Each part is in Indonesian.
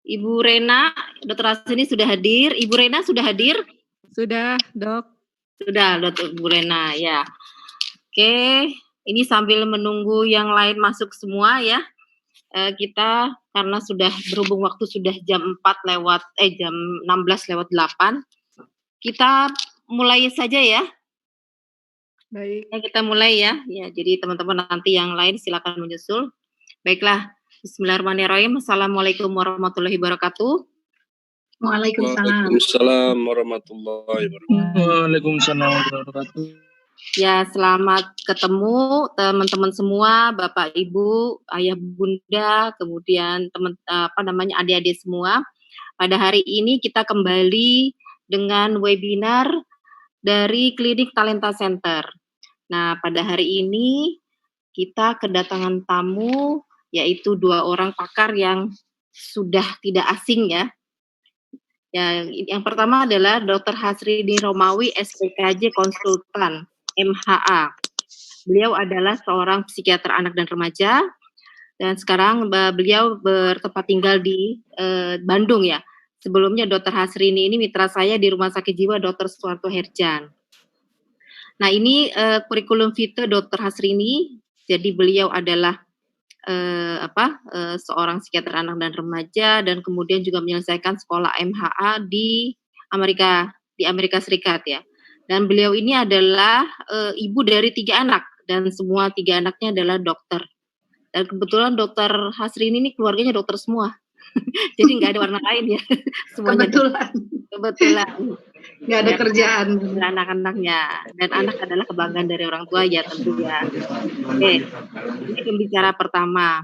Ibu Rena, Dokter Hasrini sudah hadir. Ibu Rena sudah hadir? Sudah, Dok. Sudah, Dokter Ibu Rena, ya. Oke, ini sambil menunggu yang lain masuk semua ya. Kita karena sudah berhubung waktu sudah jam 16 lewat 8. Kita mulai saja ya. Baik. Ya, kita mulai ya. Ya, jadi teman-teman nanti yang lain silakan menyusul. Baiklah. Bismillahirrahmanirrahim. Assalamualaikum warahmatullahi wabarakatuh. Waalaikumsalam warahmatullahi wabarakatuh. Waalaikumsalam warahmatullahi wabarakatuh. Ya, selamat ketemu teman-teman semua, Bapak Ibu, Ayah Bunda, kemudian adik-adik semua. Pada hari ini kita kembali dengan webinar dari Klinik Talenta Center. Nah, pada hari ini kita kedatangan tamu, yaitu 2 orang pakar yang sudah tidak asing ya. Yang pertama adalah Dr. Hasrini Romawi, SPKJ Konsultan, MHA. Beliau adalah seorang psikiater anak dan remaja, dan sekarang beliau bertempat tinggal di Bandung ya. Sebelumnya Dr. Hasrini ini mitra saya di Rumah Sakit Jiwa Dr. Suharto Herjan. Nah, ini kurikulum vitae Dr. Hasrini. Jadi beliau adalah seorang psikiater anak dan remaja, dan kemudian juga menyelesaikan sekolah MHA di Amerika Serikat ya. Dan beliau ini adalah ibu dari 3 anak, dan semua 3 anaknya adalah dokter. Dan kebetulan Dr. Hasrini ini keluarganya dokter semua. Jadi nggak ada warna lain ya. Semuanya kebetulan. Nggak ada kerjaan. Anak-anaknya. Dan anak adalah kebanggaan dari orang tua ya tentu ya. Oke, ini pembicara pertama.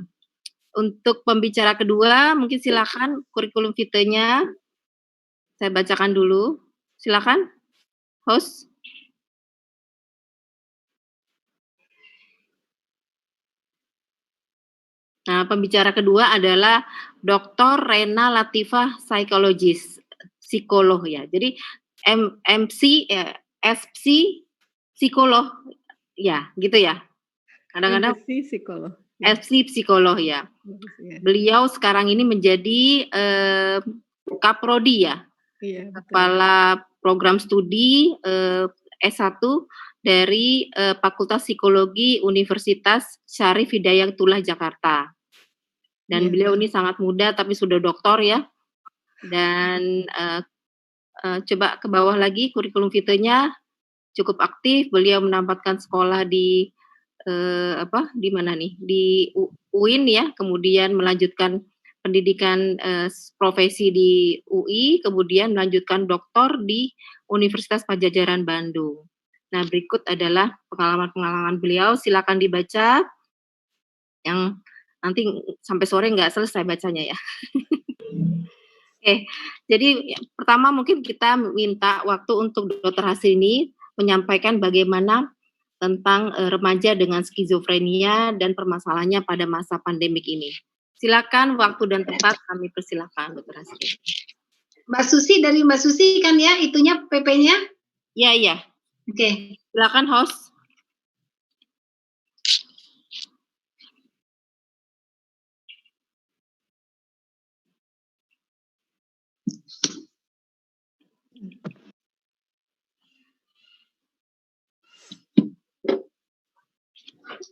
Untuk pembicara kedua, mungkin silakan kurikulum vitae-nya saya bacakan dulu. Silakan, host. Nah, pembicara kedua adalah Dr. Rena Latifah, psikolog ya. Jadi FC psikolog ya, gitu ya. Kadang-kadang FC psikolog ya. Beliau sekarang ini menjadi Kaprodi ya. Iya, Kepala program studi S1 dari Fakultas Psikologi Universitas Syarif Hidayatullah Jakarta. Dan beliau ini sangat muda tapi sudah doktor ya. Dan coba ke bawah lagi kurikulum vitae-nya cukup aktif. Beliau menempatkan sekolah di di mana nih? Di UIN ya, kemudian melanjutkan pendidikan profesi di UI, kemudian melanjutkan doktor di Universitas Padjadjaran Bandung. Nah, berikut adalah pengalaman-pengalaman beliau, silakan dibaca. Yang nanti sampai sore nggak selesai bacanya ya. Oke, jadi pertama mungkin kita minta waktu untuk Dr. Hasrini menyampaikan bagaimana tentang remaja dengan skizofrenia dan permasalahannya pada masa pandemik ini. Silakan, waktu dan tempat kami persilakan, Dr. Hasrini. Mbak Susi, dari Mbak Susi kan ya itunya PP-nya? Iya. Oke. Silakan, host.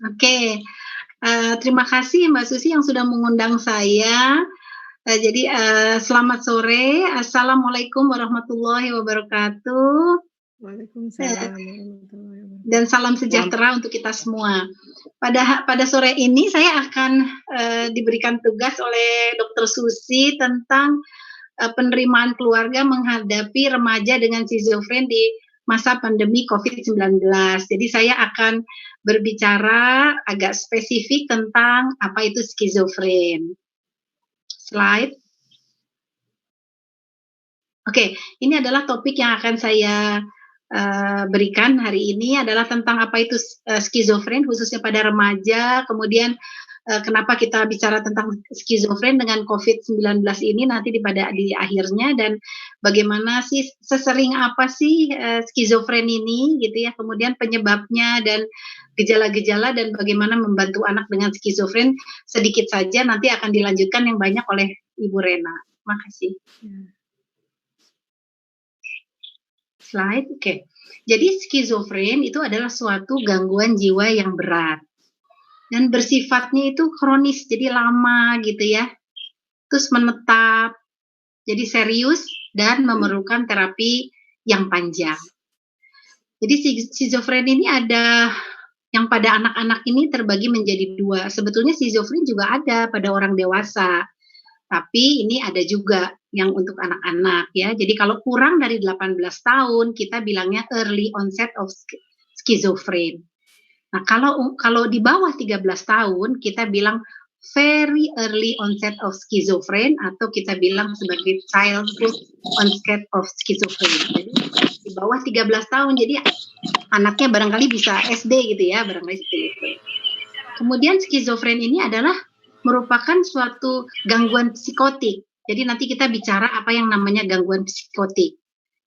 Oke. Terima kasih Mbak Susi yang sudah mengundang saya. Jadi selamat sore. Assalamualaikum warahmatullahi wabarakatuh. Waalaikumsalam. Dan salam sejahtera untuk kita semua. Pada sore ini saya akan diberikan tugas oleh Dr. Susi tentang penerimaan keluarga menghadapi remaja dengan skizofren di masa pandemi COVID-19. Jadi saya akan berbicara agak spesifik tentang apa itu skizofren. Slide. Oke, ini adalah topik yang akan saya berikan hari ini adalah tentang apa itu skizofren khususnya pada remaja, kemudian kenapa kita bicara tentang skizofren dengan COVID-19 ini nanti di akhirnya, dan bagaimana sih sesering apa sih skizofren ini gitu ya, kemudian penyebabnya dan gejala-gejala dan bagaimana membantu anak dengan skizofren sedikit saja, nanti akan dilanjutkan yang banyak oleh Ibu Rena. Makasih. Ya. Slide, oke. Jadi skizofren itu adalah suatu gangguan jiwa yang berat dan bersifatnya itu kronis, jadi lama gitu ya. Terus menetap, jadi serius dan memerlukan terapi yang panjang. Jadi skizofren ini ada yang pada anak-anak ini terbagi menjadi dua. Sebetulnya skizofren juga ada pada orang dewasa, tapi ini ada juga yang untuk anak-anak ya. Jadi kalau kurang dari 18 tahun kita bilangnya early onset of schizophren. Nah, kalau di bawah 13 tahun kita bilang very early onset of schizophren atau kita bilang sebagai childhood onset of schizophren. Jadi di bawah 13 tahun. Jadi anaknya barangkali bisa SD gitu ya, barangkali seperti itu. Kemudian skizofren ini adalah merupakan suatu gangguan psikotik. Jadi nanti kita bicara apa yang namanya gangguan psikotik.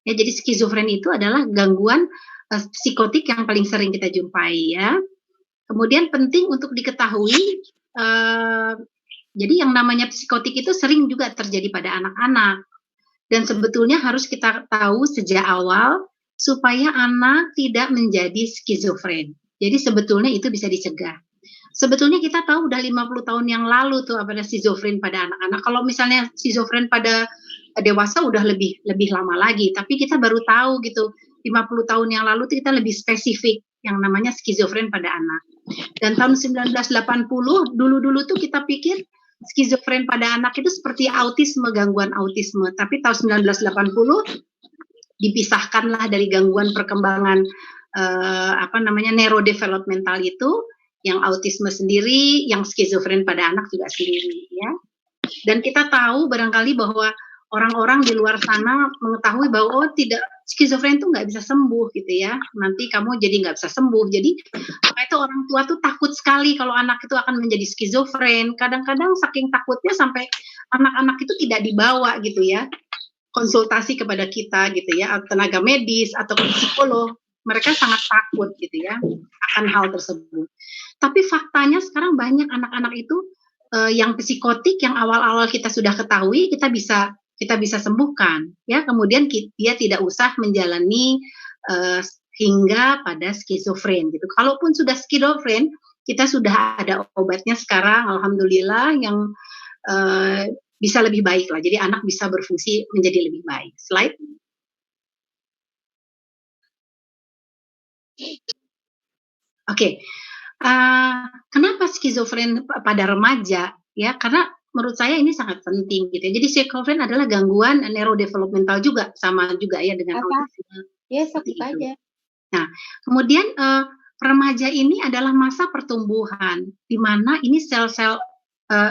Ya, jadi skizofren itu adalah gangguan psikotik yang paling sering kita jumpai ya. Kemudian penting untuk diketahui, jadi yang namanya psikotik itu sering juga terjadi pada anak-anak. Dan sebetulnya harus kita tahu sejak awal supaya anak tidak menjadi skizofren. Jadi sebetulnya itu bisa dicegah. Sebetulnya kita tahu udah 50 tahun yang lalu tuh ada skizofren pada anak-anak. Kalau misalnya skizofren pada dewasa udah lebih lama lagi, tapi kita baru tahu gitu 50 tahun yang lalu tuh kita lebih spesifik yang namanya skizofren pada anak. Dan tahun 1980 dulu tuh kita pikir skizofren pada anak itu seperti autisme, gangguan autisme. Tapi tahun 1980 dipisahkanlah dari gangguan perkembangan neurodevelopmental itu, yang autisme sendiri, yang skizofren pada anak juga sendiri ya. Dan kita tahu barangkali bahwa orang-orang di luar sana mengetahui bahwa tidak, skizofren itu nggak bisa sembuh gitu ya. Nanti kamu jadi nggak bisa sembuh. Jadi itu orang tua tuh takut sekali kalau anak itu akan menjadi skizofren. Kadang-kadang saking takutnya sampai anak-anak itu tidak dibawa gitu ya, konsultasi kepada kita gitu ya, tenaga medis atau psikolog. Mereka sangat takut gitu ya akan hal tersebut. Tapi faktanya sekarang banyak anak-anak itu yang psikotik yang awal-awal kita sudah ketahui kita bisa sembuhkan ya. Kemudian dia tidak usah menjalani hingga pada skizofren gitu. Kalaupun sudah skizofren, kita sudah ada obatnya sekarang, alhamdulillah, yang bisa lebih baik lah. Jadi anak bisa berfungsi menjadi lebih baik. Slide. Oke. Kenapa skizofren pada remaja? Ya, karena menurut saya ini sangat penting gitu ya. Jadi skizofren adalah gangguan neurodevelopmental juga, sama juga ya dengan autisme. Ya, seperti aja. Nah, kemudian remaja ini adalah masa pertumbuhan di mana ini sel-sel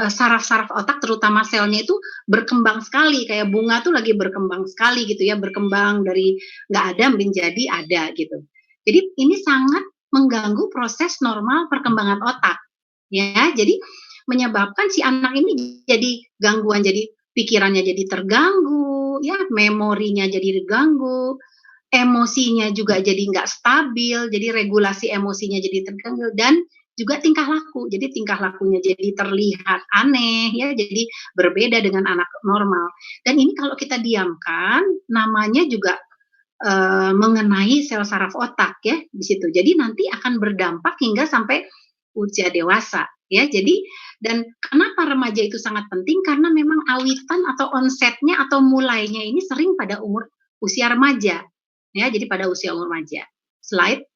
saraf-saraf otak, terutama selnya itu berkembang sekali, kayak bunga tuh lagi berkembang sekali gitu ya, berkembang dari nggak ada menjadi ada gitu. Jadi ini sangat mengganggu proses normal perkembangan otak ya. Jadi menyebabkan si anak ini jadi gangguan, jadi pikirannya jadi terganggu ya, memorinya jadi terganggu, emosinya juga jadi nggak stabil, jadi regulasi emosinya jadi terganggu, dan juga tingkah laku. Jadi tingkah lakunya jadi terlihat aneh ya, jadi berbeda dengan anak normal. Dan ini kalau kita diamkan, namanya juga mengenai sel saraf otak ya di situ. Jadi nanti akan berdampak hingga sampai usia dewasa ya. Jadi, dan kenapa remaja itu sangat penting? Karena memang awitan atau onsetnya atau mulainya ini sering pada umur usia remaja ya. Jadi pada usia remaja. Slide.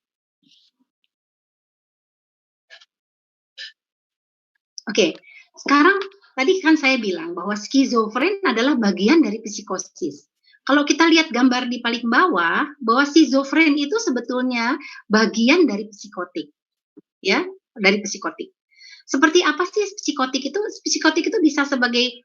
Oke, sekarang tadi kan saya bilang bahwa skizofren adalah bagian dari psikosis. Kalau kita lihat gambar di paling bawah, bahwa skizofren itu sebetulnya bagian dari psikotik, ya, dari psikotik. Seperti apa sih psikotik itu? Psikotik itu bisa sebagai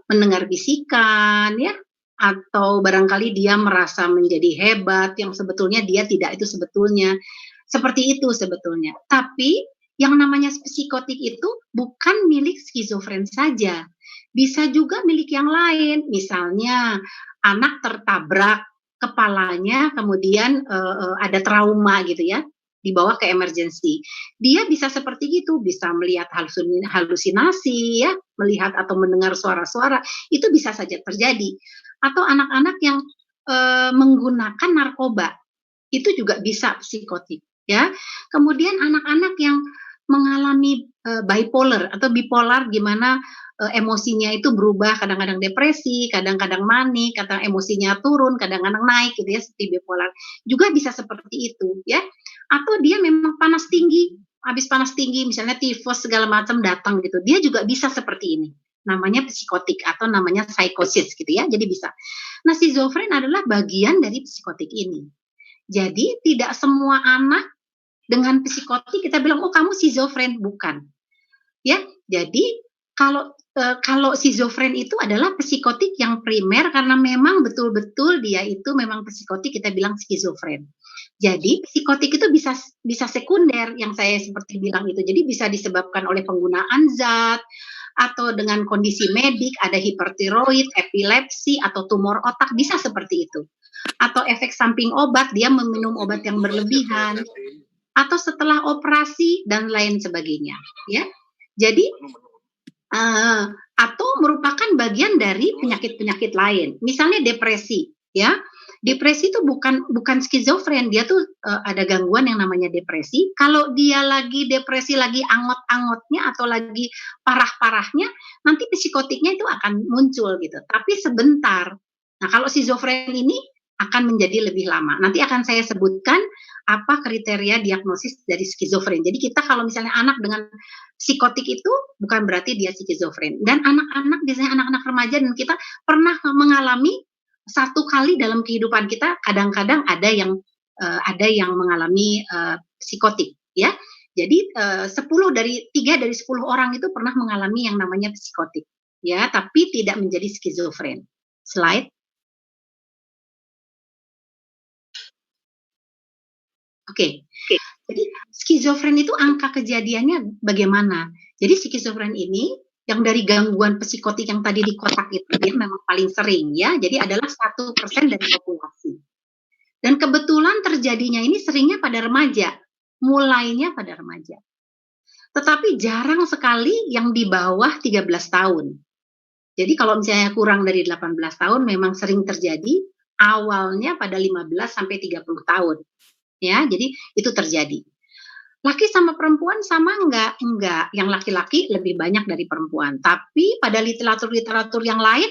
mendengar bisikan, ya, atau barangkali dia merasa menjadi hebat, yang sebetulnya dia tidak, itu sebetulnya seperti itu sebetulnya. Tapi yang namanya psikotik itu bukan milik skizofren saja, bisa juga milik yang lain. Misalnya anak tertabrak kepalanya, kemudian ada trauma gitu ya. dibawa ke emergency. Dia bisa seperti itu, bisa melihat halusinasi ya, melihat atau mendengar suara-suara, itu bisa saja terjadi. Atau anak-anak yang menggunakan narkoba, itu juga bisa psikotik ya. Kemudian anak-anak yang mengalami bipolar atau bipolar, gimana emosinya itu berubah, kadang-kadang depresi, kadang-kadang manik, kadang emosinya turun, kadang-kadang naik gitu ya, seperti bipolar. Juga bisa seperti itu ya. Atau dia memang panas tinggi, habis panas tinggi misalnya tifus segala macam datang gitu. Dia juga bisa seperti ini. Namanya psikotik atau namanya psikosis gitu ya. Jadi bisa. Nah, schizofren adalah bagian dari psikotik ini. Jadi tidak semua anak dengan psikotik kita bilang, oh kamu schizofren, bukan. Ya, jadi kalau schizofren itu adalah psikotik yang primer karena memang betul-betul dia itu memang psikotik, kita bilang schizofren. Jadi psikotik itu bisa sekunder yang saya seperti bilang itu. Jadi bisa disebabkan oleh penggunaan zat atau dengan kondisi medik, ada hipertiroid, epilepsi atau tumor otak, bisa seperti itu. Atau efek samping obat, dia meminum obat yang berlebihan, atau setelah operasi dan lain sebagainya, ya. Jadi atau merupakan bagian dari penyakit-penyakit lain, misalnya depresi, ya. Depresi itu bukan skizofren, dia tuh ada gangguan yang namanya depresi. Kalau dia lagi depresi, lagi angot-angotnya atau lagi parah-parahnya, nanti psikotiknya itu akan muncul gitu. Tapi sebentar. Nah, kalau skizofren ini akan menjadi lebih lama. Nanti akan saya sebutkan apa kriteria diagnosis dari skizofren. Jadi kita kalau misalnya anak dengan psikotik itu bukan berarti dia skizofren. Dan anak-anak, biasanya anak-anak remaja, dan kita pernah mengalami satu kali dalam kehidupan kita, kadang-kadang ada yang mengalami psikotik, ya. Jadi 3 dari 10 orang itu pernah mengalami yang namanya psikotik, ya, tapi tidak menjadi skizofren. Slide. Oke. Jadi skizofren itu angka kejadiannya bagaimana? Jadi skizofren ini yang dari gangguan psikotik yang tadi di kotak itu, dia memang paling sering ya, jadi adalah 1% dari populasi. Dan kebetulan terjadinya ini seringnya pada remaja, mulainya pada remaja. Tetapi jarang sekali yang di bawah 13 tahun. Jadi kalau misalnya kurang dari 18 tahun memang sering terjadi, awalnya pada 15 sampai 30 tahun. Ya, jadi itu terjadi. Laki sama perempuan sama enggak? Enggak. Yang laki-laki lebih banyak dari perempuan. Tapi pada literatur-literatur yang lain,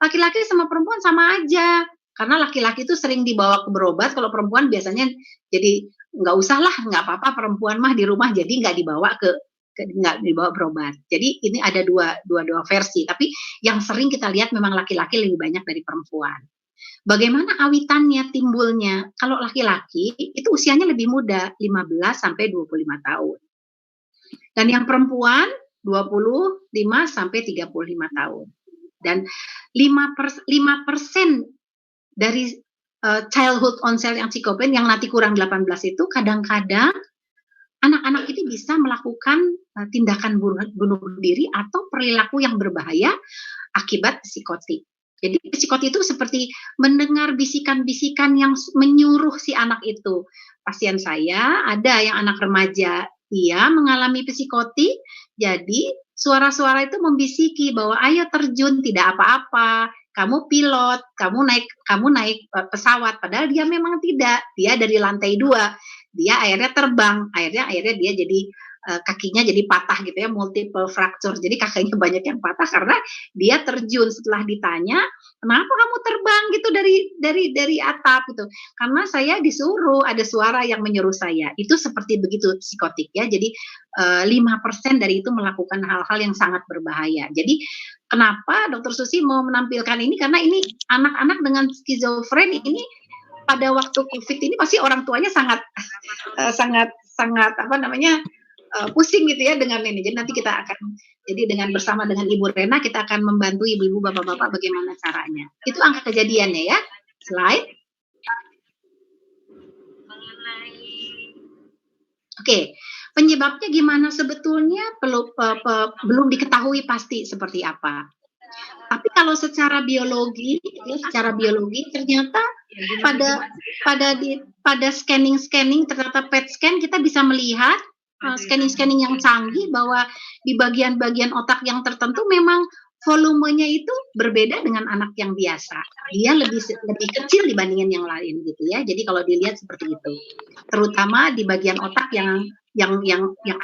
laki-laki sama perempuan sama aja. Karena laki-laki itu sering dibawa ke berobat, kalau perempuan biasanya jadi enggak usah lah, enggak apa-apa, perempuan mah di rumah, jadi enggak dibawa enggak dibawa berobat. Jadi ini ada dua versi. Tapi yang sering kita lihat memang laki-laki lebih banyak dari perempuan. Bagaimana awitannya, timbulnya? Kalau laki-laki itu usianya lebih muda, 15 sampai 25 tahun. Dan yang perempuan 25 sampai 35 tahun. Dan 5% dari childhood onset yang psikopat yang nanti kurang 18 itu kadang-kadang anak-anak itu bisa melakukan tindakan bunuh diri atau perilaku yang berbahaya akibat psikotik. Jadi psikotik itu seperti mendengar bisikan-bisikan yang menyuruh si anak itu. Pasien saya ada yang anak remaja, dia mengalami psikotik, jadi suara-suara itu membisiki bahwa ayo terjun, tidak apa-apa, kamu pilot, kamu naik pesawat, padahal dia memang tidak, dia dari lantai 2, dia akhirnya terbang, akhirnya dia jadi kakinya jadi patah gitu ya, multiple fracture. Jadi kakinya banyak yang patah karena dia terjun setelah ditanya, "Kenapa kamu terbang gitu dari atap?" gitu. Karena saya disuruh, ada suara yang menyuruh saya. Itu seperti begitu psikotik ya. Jadi 5% dari itu melakukan hal-hal yang sangat berbahaya. Jadi kenapa Dokter Susi mau menampilkan ini, karena ini anak-anak dengan skizofren ini pada waktu COVID ini pasti orang tuanya sangat pusing gitu ya dengan ini. Jadi nanti kita akan, jadi bersama dengan Ibu Rena kita akan membantu ibu-ibu, bapak-bapak bagaimana caranya. Itu angka kejadiannya ya. Slide. Oke, penyebabnya gimana sebetulnya belum diketahui pasti seperti apa. Tapi kalau secara biologi, ya, secara biologi ternyata pada scanning ternyata PET scan kita bisa melihat scanning yang canggih bahwa di bagian-bagian otak yang tertentu memang volumenya itu berbeda dengan anak yang biasa. Dia lebih kecil dibandingin yang lain gitu ya. Jadi kalau dilihat seperti itu. Terutama di bagian otak yang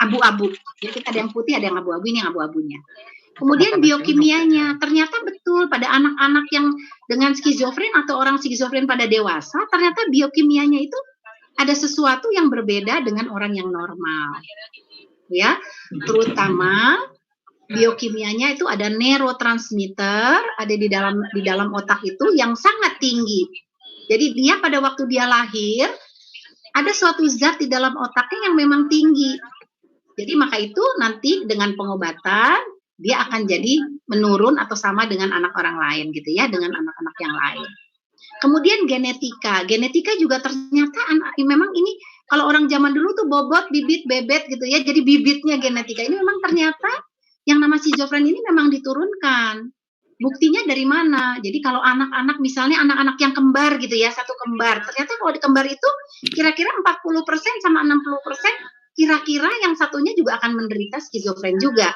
abu-abu. Jadi kita ada yang putih, ada yang abu-abu, ini yang abu-abunya. Kemudian biokimianya, ternyata betul pada anak-anak yang dengan skizofren atau orang skizofren pada dewasa, ternyata biokimianya itu ada sesuatu yang berbeda dengan orang yang normal. Ya, terutama biokimianya itu ada neurotransmitter ada di dalam otak itu yang sangat tinggi. Jadi dia pada waktu dia lahir ada suatu zat di dalam otaknya yang memang tinggi. Jadi maka itu nanti dengan pengobatan dia akan jadi menurun atau sama dengan anak orang lain gitu ya, dengan anak-anak yang lain. Kemudian genetika juga ternyata memang ini kalau orang zaman dulu tuh bobot, bibit, bebet gitu ya, jadi bibitnya genetika ini memang ternyata yang nama skizofren ini memang diturunkan. Buktinya dari mana? Jadi kalau anak-anak misalnya anak-anak yang kembar gitu ya, satu kembar. Ternyata kalau di kembar itu kira-kira 40% sama 60% kira-kira yang satunya juga akan menderita skizofren juga.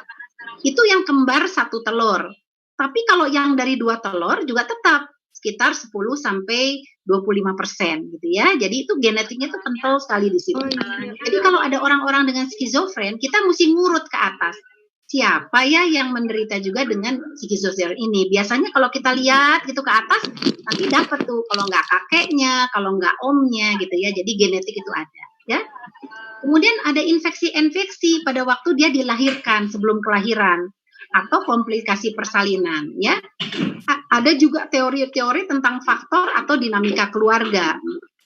Itu yang kembar satu telur. Tapi kalau yang dari 2 telur juga tetap sekitar 10 sampai 25% gitu ya. Jadi itu genetiknya itu kental sekali di situ. Jadi kalau ada orang-orang dengan skizofren, kita mesti ngurut ke atas. Siapa ya yang menderita juga dengan skizofren ini? Biasanya kalau kita lihat gitu ke atas, nanti dapat tuh kalau nggak kakeknya, kalau nggak omnya gitu ya. Jadi genetik itu ada, ya. Kemudian ada infeksi pada waktu dia dilahirkan sebelum kelahiran atau komplikasi persalinan, ya. Ada juga teori-teori tentang faktor atau dinamika keluarga.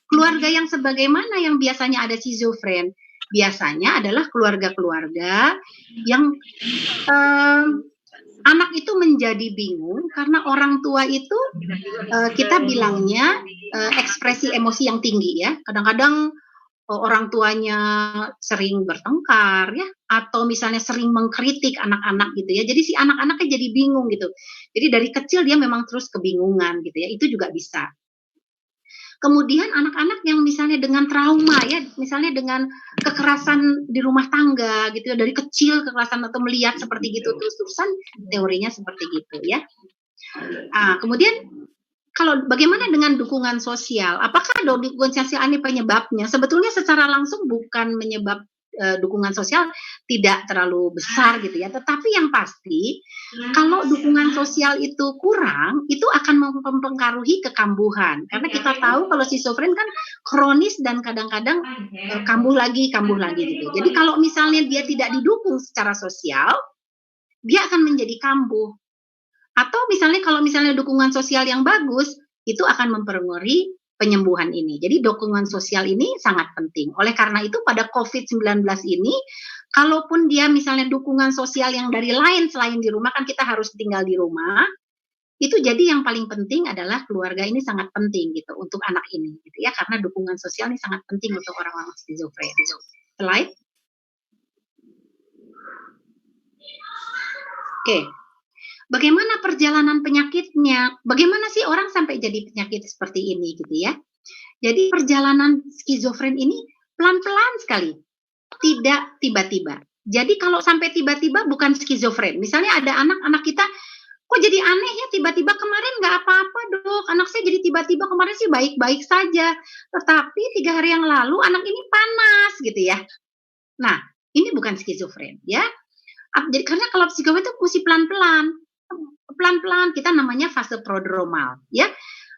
Keluarga yang sebagaimana yang biasanya ada skizofren. Biasanya adalah keluarga-keluarga yang anak itu menjadi bingung karena orang tua itu kita bilangnya ekspresi emosi yang tinggi ya. Kadang-kadang orang tuanya sering bertengkar ya, atau misalnya sering mengkritik anak-anak gitu ya. Jadi si anak-anaknya jadi bingung gitu. Jadi dari kecil dia memang terus kebingungan gitu ya. Itu juga bisa. Kemudian anak-anak yang misalnya dengan trauma ya, misalnya dengan kekerasan di rumah tangga gitu ya, dari kecil kekerasan atau melihat seperti gitu terus-terusan, teorinya seperti gitu ya. Kemudian kalau bagaimana dengan dukungan sosial? Apakah dukungan sosial ini penyebabnya? Sebetulnya secara langsung bukan menyebab dukungan sosial tidak terlalu besar gitu ya. Tetapi yang pasti kalau dukungan sosial itu kurang, itu akan mempengaruhi kekambuhan. Karena kita tahu kalau skizofren kan kronis dan kadang-kadang kambuh lagi gitu. Jadi kalau misalnya dia tidak didukung secara sosial, dia akan menjadi kambuh. Atau misalnya kalau misalnya dukungan sosial yang bagus, itu akan mempengaruhi penyembuhan ini. Jadi dukungan sosial ini sangat penting. Oleh karena itu pada COVID-19 ini, kalaupun dia misalnya dukungan sosial yang dari lain selain di rumah, kan kita harus tinggal di rumah, itu jadi yang paling penting adalah keluarga ini sangat penting gitu untuk anak ini gitu ya, karena dukungan sosial ini sangat penting untuk orang-orang skizofren. Slide. Oke. Bagaimana perjalanan penyakitnya? Bagaimana sih orang sampai jadi penyakit seperti ini gitu ya? Jadi perjalanan skizofren ini pelan-pelan sekali, tidak tiba-tiba. Jadi kalau sampai tiba-tiba bukan skizofren. Misalnya ada anak-anak kita, kok jadi aneh ya tiba-tiba kemarin nggak apa-apa dok, anak saya jadi tiba-tiba kemarin sih baik-baik saja. Tetapi 3 hari yang lalu anak ini panas gitu ya. Nah ini bukan skizofren ya. Jadi karena kalau skizofren itu mesti pelan-pelan kita namanya fase prodromal ya.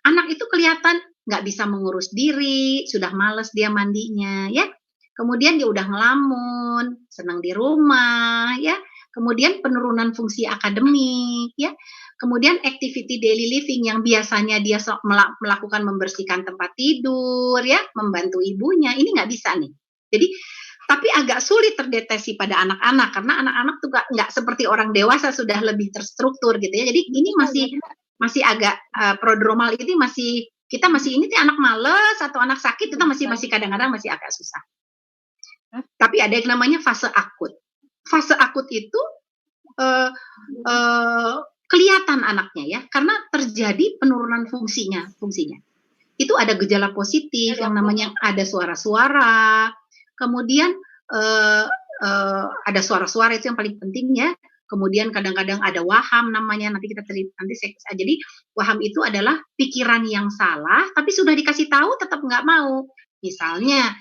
Anak itu kelihatan nggak bisa mengurus diri, sudah males dia mandinya ya. Kemudian dia udah ngelamun, senang di rumah ya. Kemudian penurunan fungsi akademik ya. Kemudian activity daily living yang biasanya dia melakukan membersihkan tempat tidur ya, membantu ibunya, ini nggak bisa nih. Jadi tapi agak sulit terdeteksi pada anak-anak karena anak-anak tuh nggak seperti orang dewasa sudah lebih terstruktur gitu ya. Jadi ini masih agak prodromal ini kita masih ini anak males atau anak sakit kita masih kadang-kadang masih agak susah. Tapi ada yang namanya fase akut. Fase akut itu kelihatan anaknya ya, karena terjadi penurunan fungsinya. Itu ada gejala positif yang namanya ada suara-suara, kemudian ada suara-suara itu yang paling penting ya. Kemudian kadang-kadang ada waham namanya, nanti jadi waham itu adalah pikiran yang salah, tapi sudah dikasih tahu tetap nggak mau. Misalnya,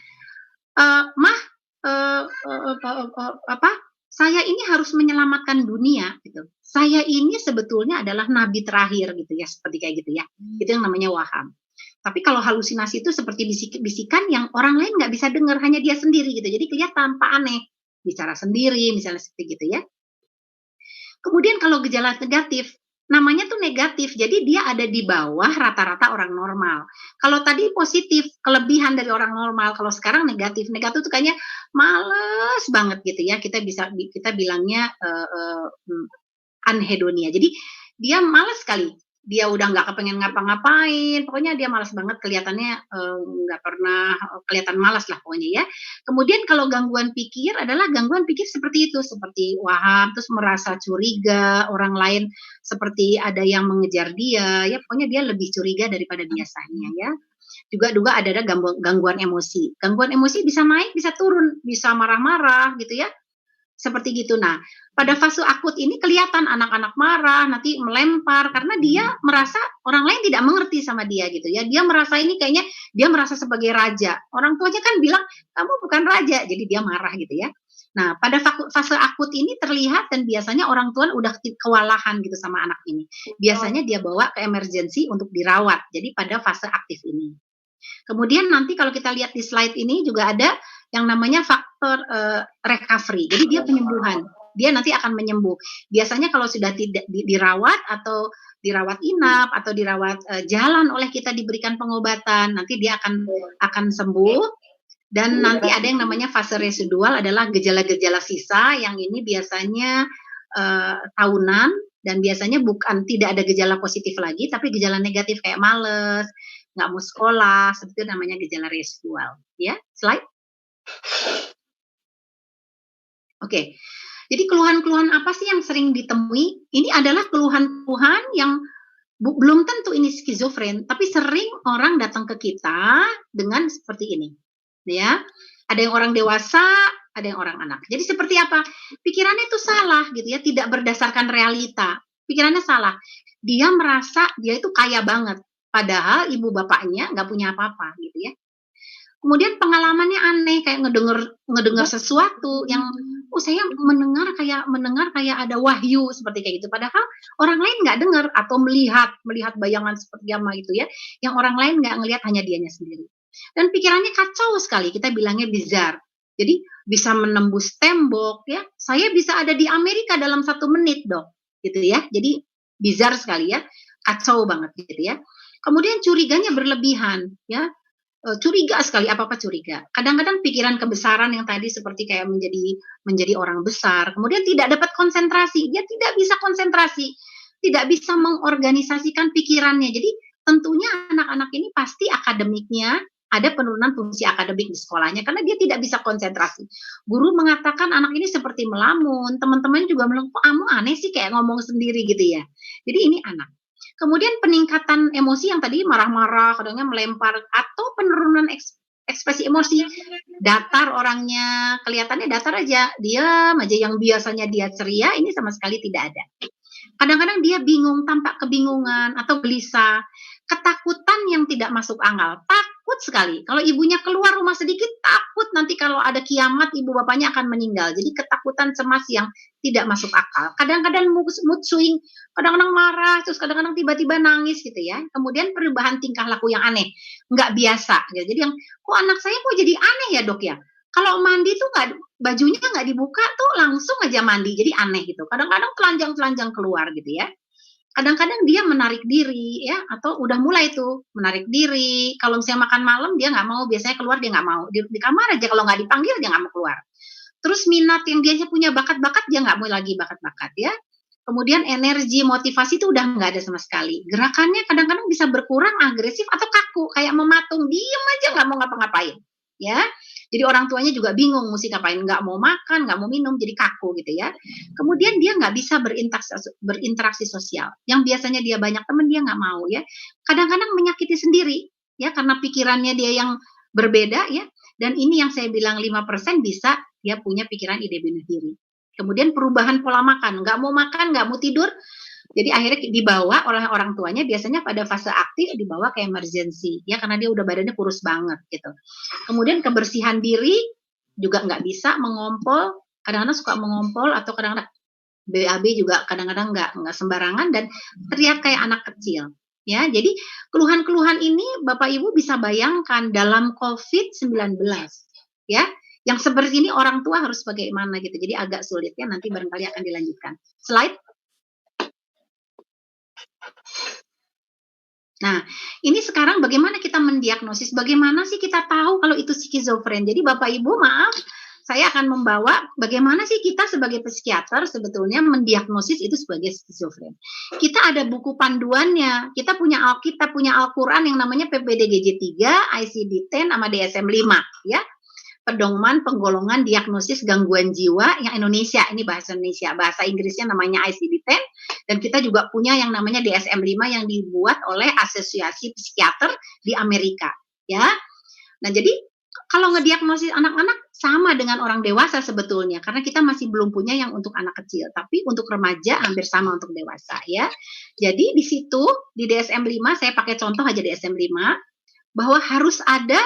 saya ini harus menyelamatkan dunia gitu. Saya ini sebetulnya adalah nabi terakhir gitu ya, seperti kayak gitu ya. Itu yang namanya waham. Tapi kalau halusinasi itu seperti bisikan yang orang lain nggak bisa dengar, hanya dia sendiri gitu. Jadi kelihatan tanpa aneh, bicara sendiri misalnya seperti gitu ya. Kemudian kalau gejala negatif, namanya tuh negatif, jadi dia ada di bawah rata-rata orang normal. Kalau tadi positif, kelebihan dari orang normal, kalau sekarang negatif tuh kayaknya males banget gitu ya. Kita bilangnya anhedonia. Jadi dia males sekali. Dia udah nggak kepengen ngapa-ngapain, pokoknya dia malas banget, kelihatannya nggak pernah kelihatan malas lah pokoknya ya. Kemudian kalau gangguan pikir adalah gangguan pikir seperti itu, seperti waham, terus merasa curiga, orang lain seperti ada yang mengejar dia, ya pokoknya dia lebih curiga daripada biasanya ya. Juga ada gangguan emosi. Gangguan emosi bisa naik, bisa turun, bisa marah-marah gitu ya. Seperti gitu. Nah, pada fase akut ini kelihatan anak-anak marah, nanti melempar karena dia merasa orang lain tidak mengerti sama dia gitu ya. Dia merasa ini kayaknya dia merasa sebagai raja. Orang tuanya kan bilang kamu bukan raja, jadi dia marah gitu ya. Nah, pada fase akut ini terlihat dan biasanya orang tua udah kewalahan gitu sama anak ini. Biasanya dia bawa ke emergency untuk dirawat. Jadi pada fase aktif ini. Kemudian nanti kalau kita lihat di slide ini juga ada yang namanya faktor recovery. Jadi dia penyembuhan. Dia nanti akan menyembuh. Biasanya kalau sudah tidak dirawat atau dirawat inap atau dirawat jalan oleh kita diberikan pengobatan, nanti dia akan sembuh. Dan nanti ada yang namanya fase residual adalah gejala-gejala sisa yang ini biasanya tahunan dan biasanya tidak ada gejala positif lagi, tapi gejala negatif kayak males, nggak mau sekolah, seperti itu namanya gejala residual. Ya, slide. Oke. Jadi keluhan-keluhan apa sih yang sering ditemui? Ini adalah keluhan-keluhan yang belum tentu ini skizofren, tapi sering orang datang ke kita dengan seperti ini. Ya, ada yang orang dewasa, ada yang orang anak. Jadi seperti apa? Pikirannya itu salah gitu ya, tidak berdasarkan realita. Pikirannya salah. Dia merasa dia itu kaya banget, padahal ibu bapaknya nggak punya apa-apa gitu ya. Kemudian pengalamannya aneh, kayak ngedengar sesuatu yang saya mendengar kayak ada wahyu seperti kayak gitu. Padahal orang lain nggak dengar atau melihat bayangan seperti apa itu ya, yang orang lain nggak ngelihat, hanya dianya sendiri. Dan pikirannya kacau sekali, kita bilangnya bizarre. Jadi bisa menembus tembok ya. Saya bisa ada di Amerika dalam 1 menit dok, gitu ya. Jadi bizarre sekali ya, kacau banget gitu ya. Kemudian curiganya berlebihan ya. Curiga sekali, apa-apa curiga. Kadang-kadang pikiran kebesaran yang tadi seperti kayak menjadi orang besar, kemudian tidak dapat konsentrasi, dia tidak bisa konsentrasi, tidak bisa mengorganisasikan pikirannya. Jadi tentunya anak-anak ini pasti akademiknya ada penurunan fungsi akademik di sekolahnya karena dia tidak bisa konsentrasi. Guru mengatakan anak ini seperti melamun, teman-teman juga bilang, kok kamu aneh sih kayak ngomong sendiri gitu ya. Jadi ini anak. Kemudian peningkatan emosi yang tadi marah-marah, kadangnya melempar, atau penurunan ekspresi emosi, datar orangnya, kelihatannya datar aja, diam aja, yang biasanya dia ceria, ini sama sekali tidak ada. Kadang-kadang dia bingung, tampak kebingungan atau gelisah, ketakutan yang tidak masuk akal, takut sekali. Kalau ibunya keluar rumah sedikit, takut nanti kalau ada kiamat ibu bapaknya akan meninggal. Jadi ketakutan cemas yang tidak masuk akal. Kadang-kadang mood swing, kadang-kadang marah, terus kadang-kadang tiba-tiba nangis gitu ya. Kemudian perubahan tingkah laku yang aneh, nggak biasa. Gitu. Jadi yang, kok anak saya kok jadi aneh ya dok ya? Kalau mandi tuh bajunya nggak dibuka tuh langsung aja mandi, jadi aneh gitu. Kadang-kadang telanjang-telanjang keluar gitu ya. Kadang-kadang dia menarik diri ya, atau udah mulai tuh menarik diri. Kalau misalnya makan malam dia nggak mau, biasanya keluar dia nggak mau, di kamar aja, kalau nggak dipanggil dia nggak mau keluar. Terus minat yang dia punya bakat-bakat dia nggak mau lagi bakat-bakat ya. Kemudian energi motivasi itu udah nggak ada sama sekali. Gerakannya kadang-kadang bisa berkurang, agresif atau kaku, kayak mematung, diem aja nggak mau ngapa-ngapain ya. Jadi orang tuanya juga bingung mesti ngapain, nggak mau makan, nggak mau minum, jadi kaku gitu ya. Kemudian dia nggak bisa berinteraksi sosial. Yang biasanya dia banyak teman, dia nggak mau ya. Kadang-kadang menyakiti sendiri ya, karena pikirannya dia yang berbeda ya. Dan ini yang saya bilang 5% bisa dia punya pikiran ide bunuh diri. Kemudian perubahan pola makan, nggak mau tidur. Jadi akhirnya dibawa oleh orang tuanya, biasanya pada fase aktif dibawa ke emergency ya, karena dia udah badannya kurus banget gitu. Kemudian kebersihan diri juga nggak bisa, mengompol, kadang-kadang suka mengompol, atau kadang-kadang BAB juga kadang-kadang nggak sembarangan, dan teriak kayak anak kecil ya. Jadi keluhan-keluhan ini Bapak Ibu bisa bayangkan dalam COVID-19 ya, yang seperti ini orang tua harus bagaimana gitu. Jadi agak sulit ya, nanti barangkali akan dilanjutkan. Slide. Nah, ini sekarang bagaimana kita mendiagnosis, bagaimana sih kita tahu kalau itu skizofren. Jadi Bapak Ibu maaf, saya akan membawa bagaimana sih kita sebagai psikiater sebetulnya mendiagnosis itu sebagai skizofren. Kita ada buku panduannya, kita punya Al-Quran yang namanya PPDGJ 3, ICD-10, sama DSM-5 ya. Pedoman penggolongan diagnosis gangguan jiwa yang Indonesia, ini bahasa Indonesia, bahasa Inggrisnya namanya ICD-10, dan kita juga punya yang namanya DSM-5 yang dibuat oleh Asosiasi Psikiater di Amerika ya. Nah, jadi kalau ngediagnosis anak-anak sama dengan orang dewasa sebetulnya, karena kita masih belum punya yang untuk anak kecil, tapi untuk remaja hampir sama untuk dewasa ya. Jadi di situ di DSM-5, saya pakai contoh aja DSM-5, bahwa harus ada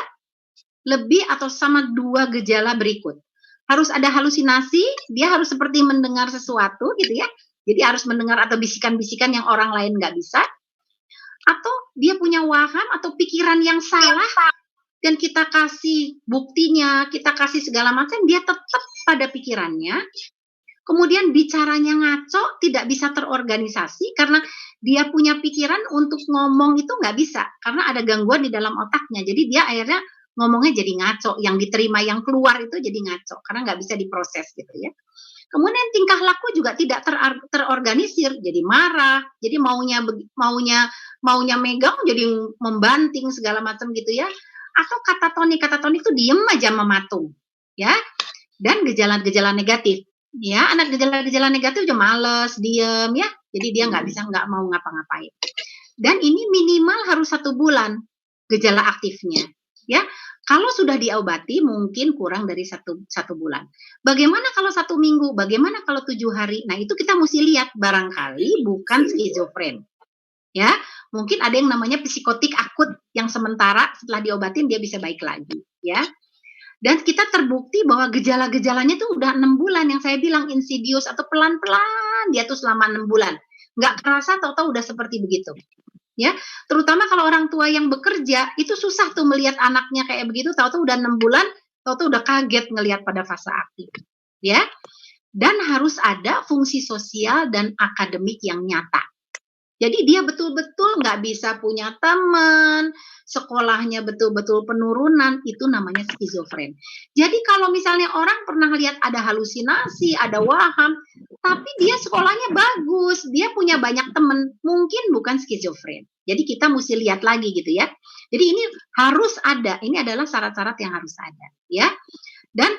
lebih atau sama 2 gejala berikut. Harus ada halusinasi, dia harus seperti mendengar sesuatu gitu ya. Jadi harus mendengar atau bisikan-bisikan yang orang lain nggak bisa. Atau dia punya waham atau pikiran yang salah, dan kita kasih buktinya, kita kasih segala macam, dia tetap pada pikirannya. Kemudian bicaranya ngaco, tidak bisa terorganisasi, karena dia punya pikiran untuk ngomong itu nggak bisa, karena ada gangguan di dalam otaknya. Jadi dia akhirnya ngomongnya jadi ngaco, yang diterima, yang keluar itu jadi ngaco, karena nggak bisa diproses gitu ya. Kemudian tingkah laku juga tidak terorganisir, jadi marah, jadi maunya megang, jadi membanting segala macam gitu ya. Atau katatonik itu diem aja mematung ya. Dan gejala-gejala negatif ya, anak gejala-gejala negatif juga males, diem ya, jadi dia nggak mau ngapa-ngapain. Dan ini minimal harus 1 bulan gejala aktifnya ya. Kalau sudah diobati mungkin kurang dari satu bulan. Bagaimana kalau 1 minggu? Bagaimana kalau 7 hari? Nah, itu kita mesti lihat, barangkali bukan skizofren ya. Mungkin ada yang namanya psikotik akut yang sementara setelah diobatin dia bisa baik lagi ya. Dan kita terbukti bahwa gejala-gejalanya tuh udah 6 bulan, yang saya bilang insidious atau pelan-pelan dia tuh selama 6 bulan. Nggak kerasa tahu-tahu udah seperti begitu. Ya, terutama kalau orang tua yang bekerja, itu susah tuh melihat anaknya kayak begitu, tahu-tahu udah 6 bulan, tahu-tahu udah kaget ngelihat pada fase aktif. Ya. Dan harus ada fungsi sosial dan akademik yang nyata. Jadi dia betul-betul nggak bisa punya teman, sekolahnya betul-betul penurunan, itu namanya skizofren. Jadi kalau misalnya orang pernah lihat ada halusinasi, ada waham, tapi dia sekolahnya bagus, dia punya banyak teman, mungkin bukan skizofren. Jadi kita mesti lihat lagi gitu ya. Jadi ini harus ada, ini adalah syarat-syarat yang harus ada ya. Dan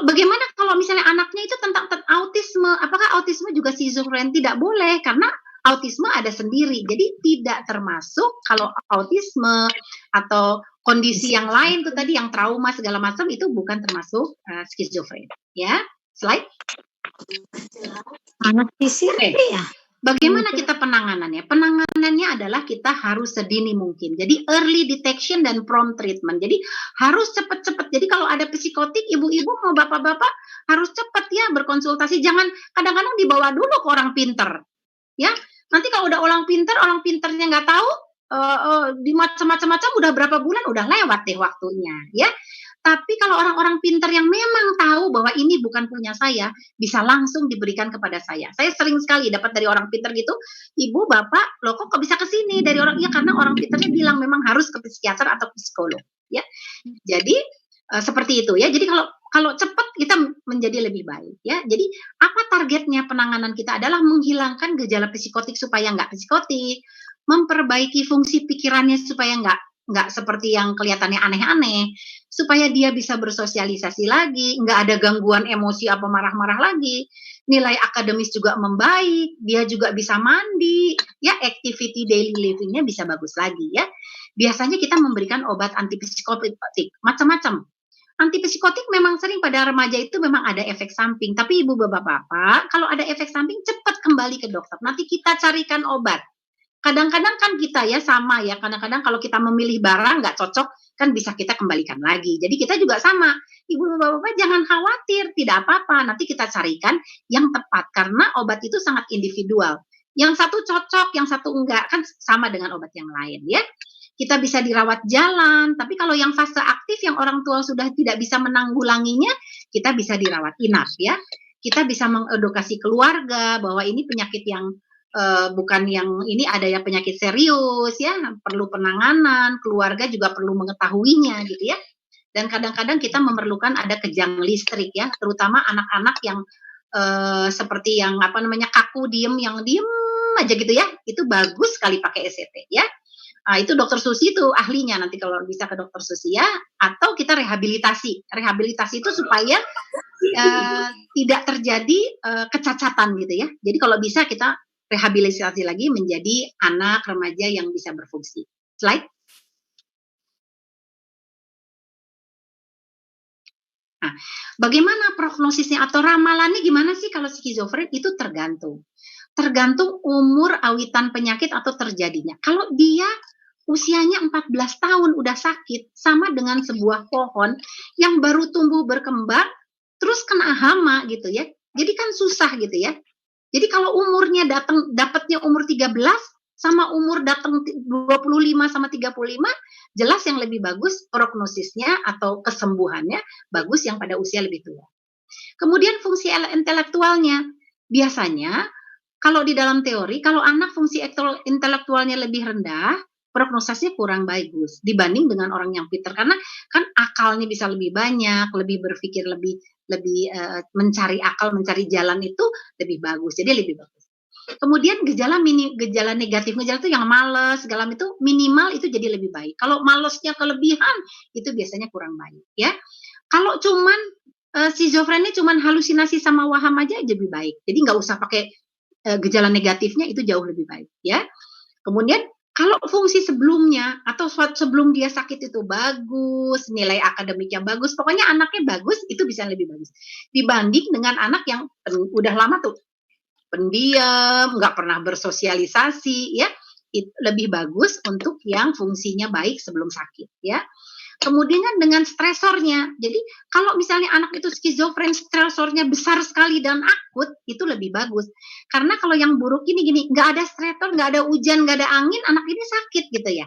bagaimana kalau misalnya anaknya itu tentang autisme, apakah autisme juga skizofren? Tidak boleh, karena autisme ada sendiri. Jadi tidak termasuk kalau autisme atau kondisi yang lain itu tadi, yang trauma segala macam, itu bukan termasuk skizofren. Ya, slide. Anak fisik ya. Bagaimana kita penanganannya? Penanganannya adalah kita harus sedini mungkin. Jadi early detection dan prompt treatment. Jadi harus cepat-cepat. Jadi kalau ada psikotik, ibu-ibu mau bapak-bapak harus cepat ya berkonsultasi. Jangan kadang-kadang dibawa dulu ke orang pinter. Ya, nanti kalau udah orang pinternya nggak tahu, di macam-macam udah berapa bulan udah lewat deh waktunya. Ya. Tapi kalau orang-orang pintar yang memang tahu bahwa ini bukan punya saya, bisa langsung diberikan kepada saya. Saya sering sekali dapat dari orang pintar gitu, ibu, bapak, loh kok bisa ke sini dari orang, ya karena orang pintarnya bilang memang harus ke psikiater atau psikolog. Ya, jadi seperti itu ya. Jadi kalau cepat kita menjadi lebih baik ya. Jadi apa targetnya penanganan kita adalah menghilangkan gejala psikotik supaya nggak psikotik, memperbaiki fungsi pikirannya supaya nggak nggak seperti yang kelihatannya aneh-aneh, supaya dia bisa bersosialisasi lagi, nggak ada gangguan emosi apa marah-marah lagi, nilai akademis juga membaik, dia juga bisa mandi, ya activity daily living-nya bisa bagus lagi ya. Biasanya kita memberikan obat antipsikotik macam-macam. Antipsikotik memang sering pada remaja itu memang ada efek samping, tapi ibu bapak-bapak kalau ada efek samping cepat kembali ke dokter, nanti kita carikan obat. Kadang-kadang kan kita ya sama ya, kadang-kadang kalau kita memilih barang nggak cocok, kan bisa kita kembalikan lagi. Jadi kita juga sama, ibu bapak-bapak jangan khawatir, tidak apa-apa, nanti kita carikan yang tepat, karena obat itu sangat individual. Yang satu cocok, yang satu enggak, kan sama dengan obat yang lain ya. Kita bisa dirawat jalan, tapi kalau yang fase aktif yang orang tua sudah tidak bisa menanggulanginya, kita bisa dirawat inap ya. Kita bisa mengedukasi keluarga bahwa ini penyakit yang bukan yang ini ada ya penyakit serius ya, perlu penanganan, keluarga juga perlu mengetahuinya gitu ya. Dan kadang-kadang kita memerlukan ada kejang listrik ya, terutama anak-anak yang seperti yang apa namanya kaku diem aja gitu ya, itu bagus sekali pakai ECT ya. Nah, itu dokter Susi itu ahlinya, nanti kalau bisa ke dokter Susi ya, atau kita rehabilitasi. Rehabilitasi itu supaya tidak terjadi kecacatan gitu ya. Jadi kalau bisa kita rehabilitasi lagi menjadi anak remaja yang bisa berfungsi. Slide. Nah, bagaimana prognosisnya atau ramalannya gimana sih kalau skizofren? Itu tergantung umur awitan penyakit atau terjadinya. Kalau dia usianya 14 tahun udah sakit, sama dengan sebuah pohon yang baru tumbuh berkembang, terus kena hama gitu ya. Jadi kan susah gitu ya. Jadi kalau umurnya dapatnya umur 13 sama umur datang 25 sama 35, jelas yang lebih bagus prognosisnya atau kesembuhannya bagus yang pada usia lebih tua. Kemudian fungsi intelektualnya, biasanya kalau di dalam teori, kalau anak fungsi intelektualnya lebih rendah, prognosisnya kurang bagus dibanding dengan orang yang pintar, karena kan akalnya bisa lebih banyak, lebih berpikir, lebih mencari akal, mencari jalan itu lebih bagus, jadi lebih bagus. Kemudian gejala negatif, gejala itu yang malas, segala itu minimal itu jadi lebih baik. Kalau malasnya kelebihan itu biasanya kurang baik ya. Kalau cuman skizofrenia cuman halusinasi sama waham aja lebih baik. Jadi nggak usah pakai gejala negatifnya, itu jauh lebih baik ya. Kemudian kalau fungsi sebelumnya atau sebelum dia sakit itu bagus, nilai akademiknya bagus, pokoknya anaknya bagus, itu bisa lebih bagus dibanding dengan anak yang udah lama tuh pendiam, nggak pernah bersosialisasi ya. Lebih bagus untuk yang fungsinya baik sebelum sakit ya. Kemudian dengan stresornya, jadi kalau misalnya anak itu skizofren, stresornya besar sekali dan akut, itu lebih bagus. Karena kalau yang buruk ini nggak ada stresor, nggak ada hujan, nggak ada angin, anak ini sakit gitu ya.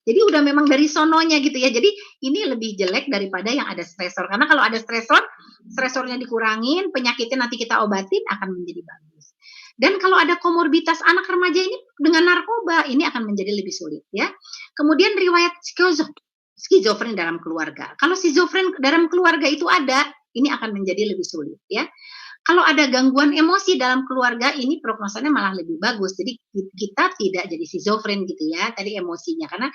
Jadi udah memang dari sononya gitu ya. Jadi ini lebih jelek daripada yang ada stresor. Karena kalau ada stresornya dikurangin, penyakitnya nanti kita obatin akan menjadi bagus. Dan kalau ada komorbitas anak remaja ini dengan narkoba, ini akan menjadi lebih sulit ya. Kemudian riwayat skizofren dalam keluarga. Kalau skizofren dalam keluarga itu ada, ini akan menjadi lebih sulit ya. Kalau ada gangguan emosi dalam keluarga, ini prognosanya malah lebih bagus. Jadi kita tidak jadi skizofren gitu ya, tadi emosinya, karena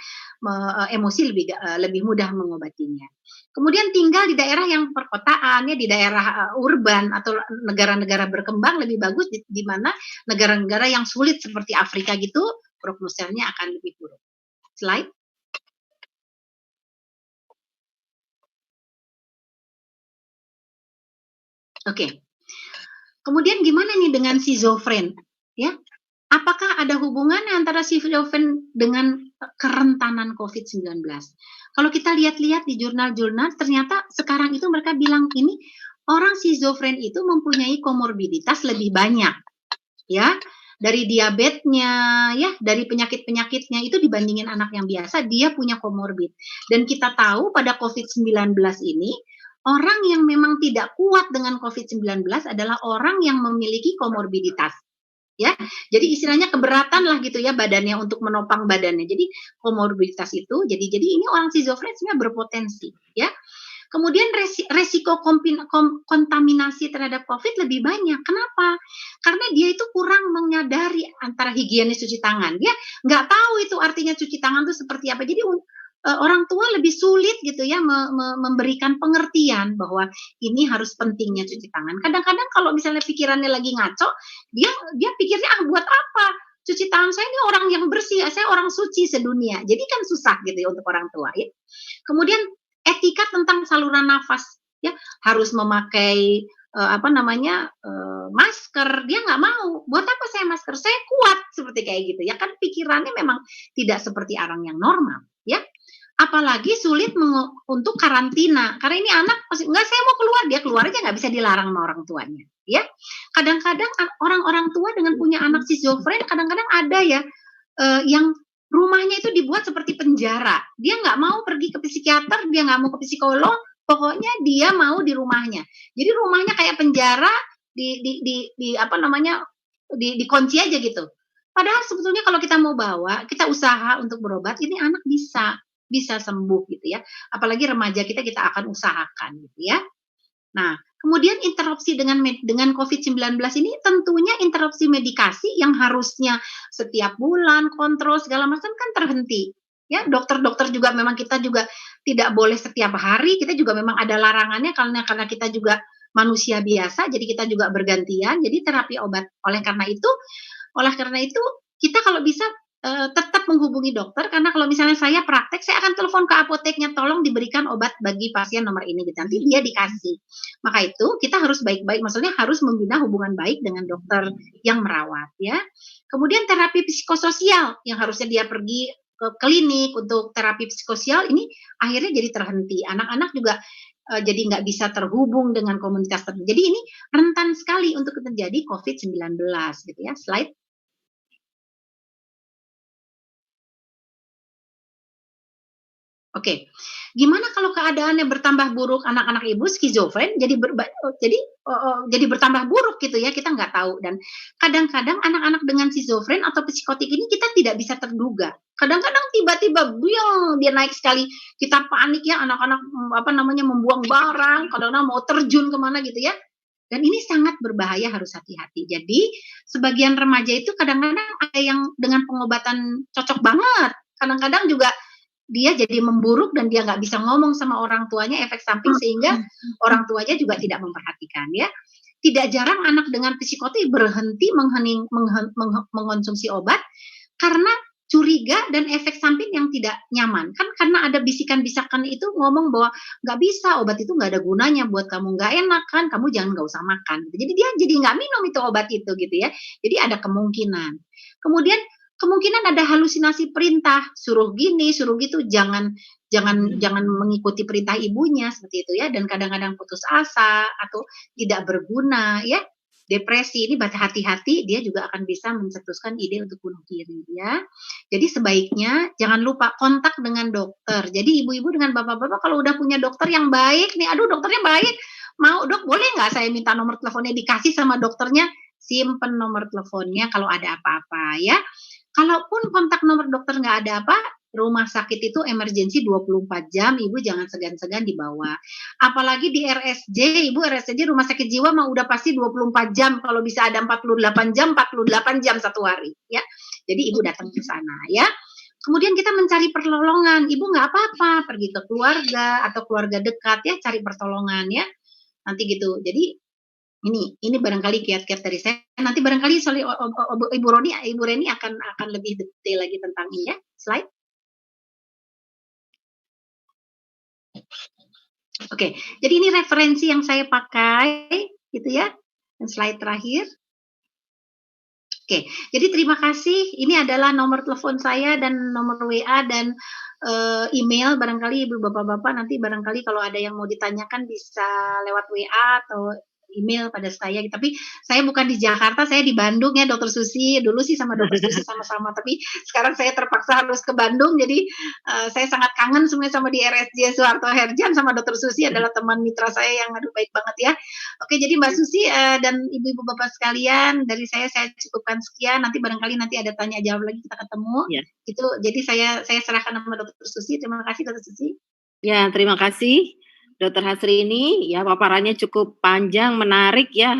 emosi lebih mudah mengobatinya. Kemudian tinggal di daerah yang perkotaan ya, di daerah urban atau negara-negara berkembang lebih bagus, di mana negara-negara yang sulit seperti Afrika gitu, prognosanya akan lebih buruk. Slide. Oke. Kemudian gimana nih dengan skizofren? Ya, apakah ada hubungannya antara skizofren dengan kerentanan COVID-19? Kalau kita lihat-lihat di jurnal-jurnal, ternyata sekarang itu mereka bilang ini orang skizofren itu mempunyai komorbiditas lebih banyak, ya, dari diabetesnya, ya, dari penyakit-penyakitnya itu dibandingin anak yang biasa, dia punya komorbid. Dan kita tahu pada COVID-19 ini, orang yang memang tidak kuat dengan COVID-19 adalah orang yang memiliki komorbiditas. Ya, jadi istilahnya keberatan lah gitu ya badannya untuk menopang badannya. Jadi komorbiditas itu, jadi ini orang skizofren sebenarnya berpotensi. Ya, kemudian resiko kontaminasi terhadap COVID lebih banyak. Kenapa? Karena dia itu kurang menyadari antara higienis cuci tangan. Dia nggak tahu itu artinya cuci tangan itu seperti apa. Jadi orang tua lebih sulit gitu ya memberikan pengertian bahwa ini harus pentingnya cuci tangan. Kadang-kadang kalau misalnya pikirannya lagi ngaco, dia pikirnya buat apa? Cuci tangan saya ini orang yang bersih, saya orang suci sedunia. Jadi kan susah gitu ya untuk orang tua ya. Kemudian etika tentang saluran nafas ya, harus memakai masker. Dia nggak mau. Buat apa saya masker? Saya kuat, seperti kayak gitu ya kan, pikirannya memang tidak seperti orang yang normal ya. Apalagi sulit untuk karantina, karena ini anak enggak, saya mau keluar, dia keluar aja nggak bisa dilarang sama orang tuanya ya. Kadang-kadang orang-orang tua dengan punya anak schizofren, kadang-kadang ada ya yang rumahnya itu dibuat seperti penjara. Dia nggak mau pergi ke psikiater, dia nggak mau ke psikolog, pokoknya dia mau di rumahnya. Jadi rumahnya kayak penjara, dikunci aja gitu. Padahal sebetulnya kalau kita mau bawa, kita usaha untuk berobat, ini anak bisa sembuh gitu ya. Apalagi remaja kita akan usahakan gitu ya. Nah, kemudian interupsi dengan COVID-19 ini tentunya interupsi medikasi yang harusnya setiap bulan kontrol segala macam kan terhenti. Ya, dokter-dokter juga memang kita juga tidak boleh setiap hari, kita juga memang ada larangannya karena kita juga manusia biasa, jadi kita juga bergantian, jadi terapi obat. Oleh karena itu kita kalau bisa tetap menghubungi dokter, karena kalau misalnya saya praktek, saya akan telepon ke apoteknya, tolong diberikan obat bagi pasien nomor ini, gitu. Nanti dia dikasih. Maka itu kita harus baik-baik, maksudnya harus membina hubungan baik dengan dokter yang merawat ya. Kemudian terapi psikososial yang harusnya dia pergi ke klinik untuk terapi psikososial, ini akhirnya jadi terhenti. Anak-anak juga jadi nggak bisa terhubung dengan komunitas tertentu. Jadi ini rentan sekali untuk terjadi COVID-19 gitu ya. Slide. Oke, gimana kalau keadaannya bertambah buruk, anak-anak ibu skizofren jadi bertambah buruk gitu ya, kita nggak tahu. Dan kadang-kadang anak-anak dengan skizofren atau psikotik ini kita tidak bisa terduga. Kadang-kadang tiba-tiba dia naik sekali, kita panik ya, anak-anak membuang barang, kadang-kadang mau terjun kemana gitu ya. Dan ini sangat berbahaya, harus hati-hati. Jadi sebagian remaja itu kadang-kadang ada yang dengan pengobatan cocok banget, kadang-kadang juga dia jadi memburuk dan dia nggak bisa ngomong sama orang tuanya, efek samping sehingga orang tuanya juga tidak memperhatikan ya. Tidak jarang anak dengan psikotik berhenti mengkonsumsi obat karena curiga dan efek samping yang tidak nyaman. Kan karena ada bisikan-bisikan itu ngomong bahwa nggak bisa, obat itu nggak ada gunanya buat kamu, nggak enak kan, kamu nggak usah makan. Jadi dia jadi nggak minum itu obat itu gitu ya. Jadi ada kemungkinan. Kemudian kemungkinan ada halusinasi perintah, suruh gini, suruh gitu, jangan mengikuti perintah ibunya seperti itu ya, dan kadang-kadang putus asa atau tidak berguna ya. Depresi ini hati-hati, dia juga akan bisa mencetuskan ide untuk bunuh diri ya. Jadi sebaiknya jangan lupa kontak dengan dokter. Jadi ibu-ibu dengan bapak-bapak kalau udah punya dokter yang baik nih, aduh dokternya baik, mau dok boleh nggak saya minta nomor teleponnya, dikasih sama dokternya, simpen nomor teleponnya kalau ada apa-apa ya. Kalaupun kontak nomor dokter nggak ada apa, rumah sakit itu emergensi 24 jam, ibu jangan segan-segan dibawa. Apalagi di RSJ, ibu RSJ rumah sakit jiwa mah udah pasti 24 jam, kalau bisa ada 48 jam satu hari ya. Jadi ibu datang ke sana ya. Kemudian kita mencari pertolongan, ibu nggak apa-apa, pergi ke keluarga atau keluarga dekat ya, cari pertolongan ya. Nanti gitu. Jadi ini barangkali kiat-kiat dari saya. Nanti barangkali Ibu Reni akan lebih detail lagi tentang ini ya. Slide. Oke, jadi ini referensi yang saya pakai gitu ya. Dan slide terakhir. Oke, jadi terima kasih. Ini adalah nomor telepon saya dan nomor WA dan email. Barangkali ibu bapak-bapak nanti barangkali kalau ada yang mau ditanyakan bisa lewat WA atau email pada saya. Tapi saya bukan di Jakarta, saya di Bandung ya, Dokter Susi. Dulu sih sama Dokter Susi sama-sama, tapi sekarang saya terpaksa harus ke Bandung. Jadi saya sangat kangen sebenarnya sama di RSJ Soeharto Herjan, sama Dokter Susi adalah teman mitra saya yang baik banget ya. Oke, jadi Mbak Susi dan ibu-ibu bapak sekalian, dari saya cukupkan sekian. Nanti barangkali ada tanya jawab lagi, kita ketemu. Ya. Itu jadi saya serahkan sama Dokter Susi. Terima kasih Dokter Susi. Ya, terima kasih Dokter Hasri. Ini ya paparannya cukup panjang, menarik ya,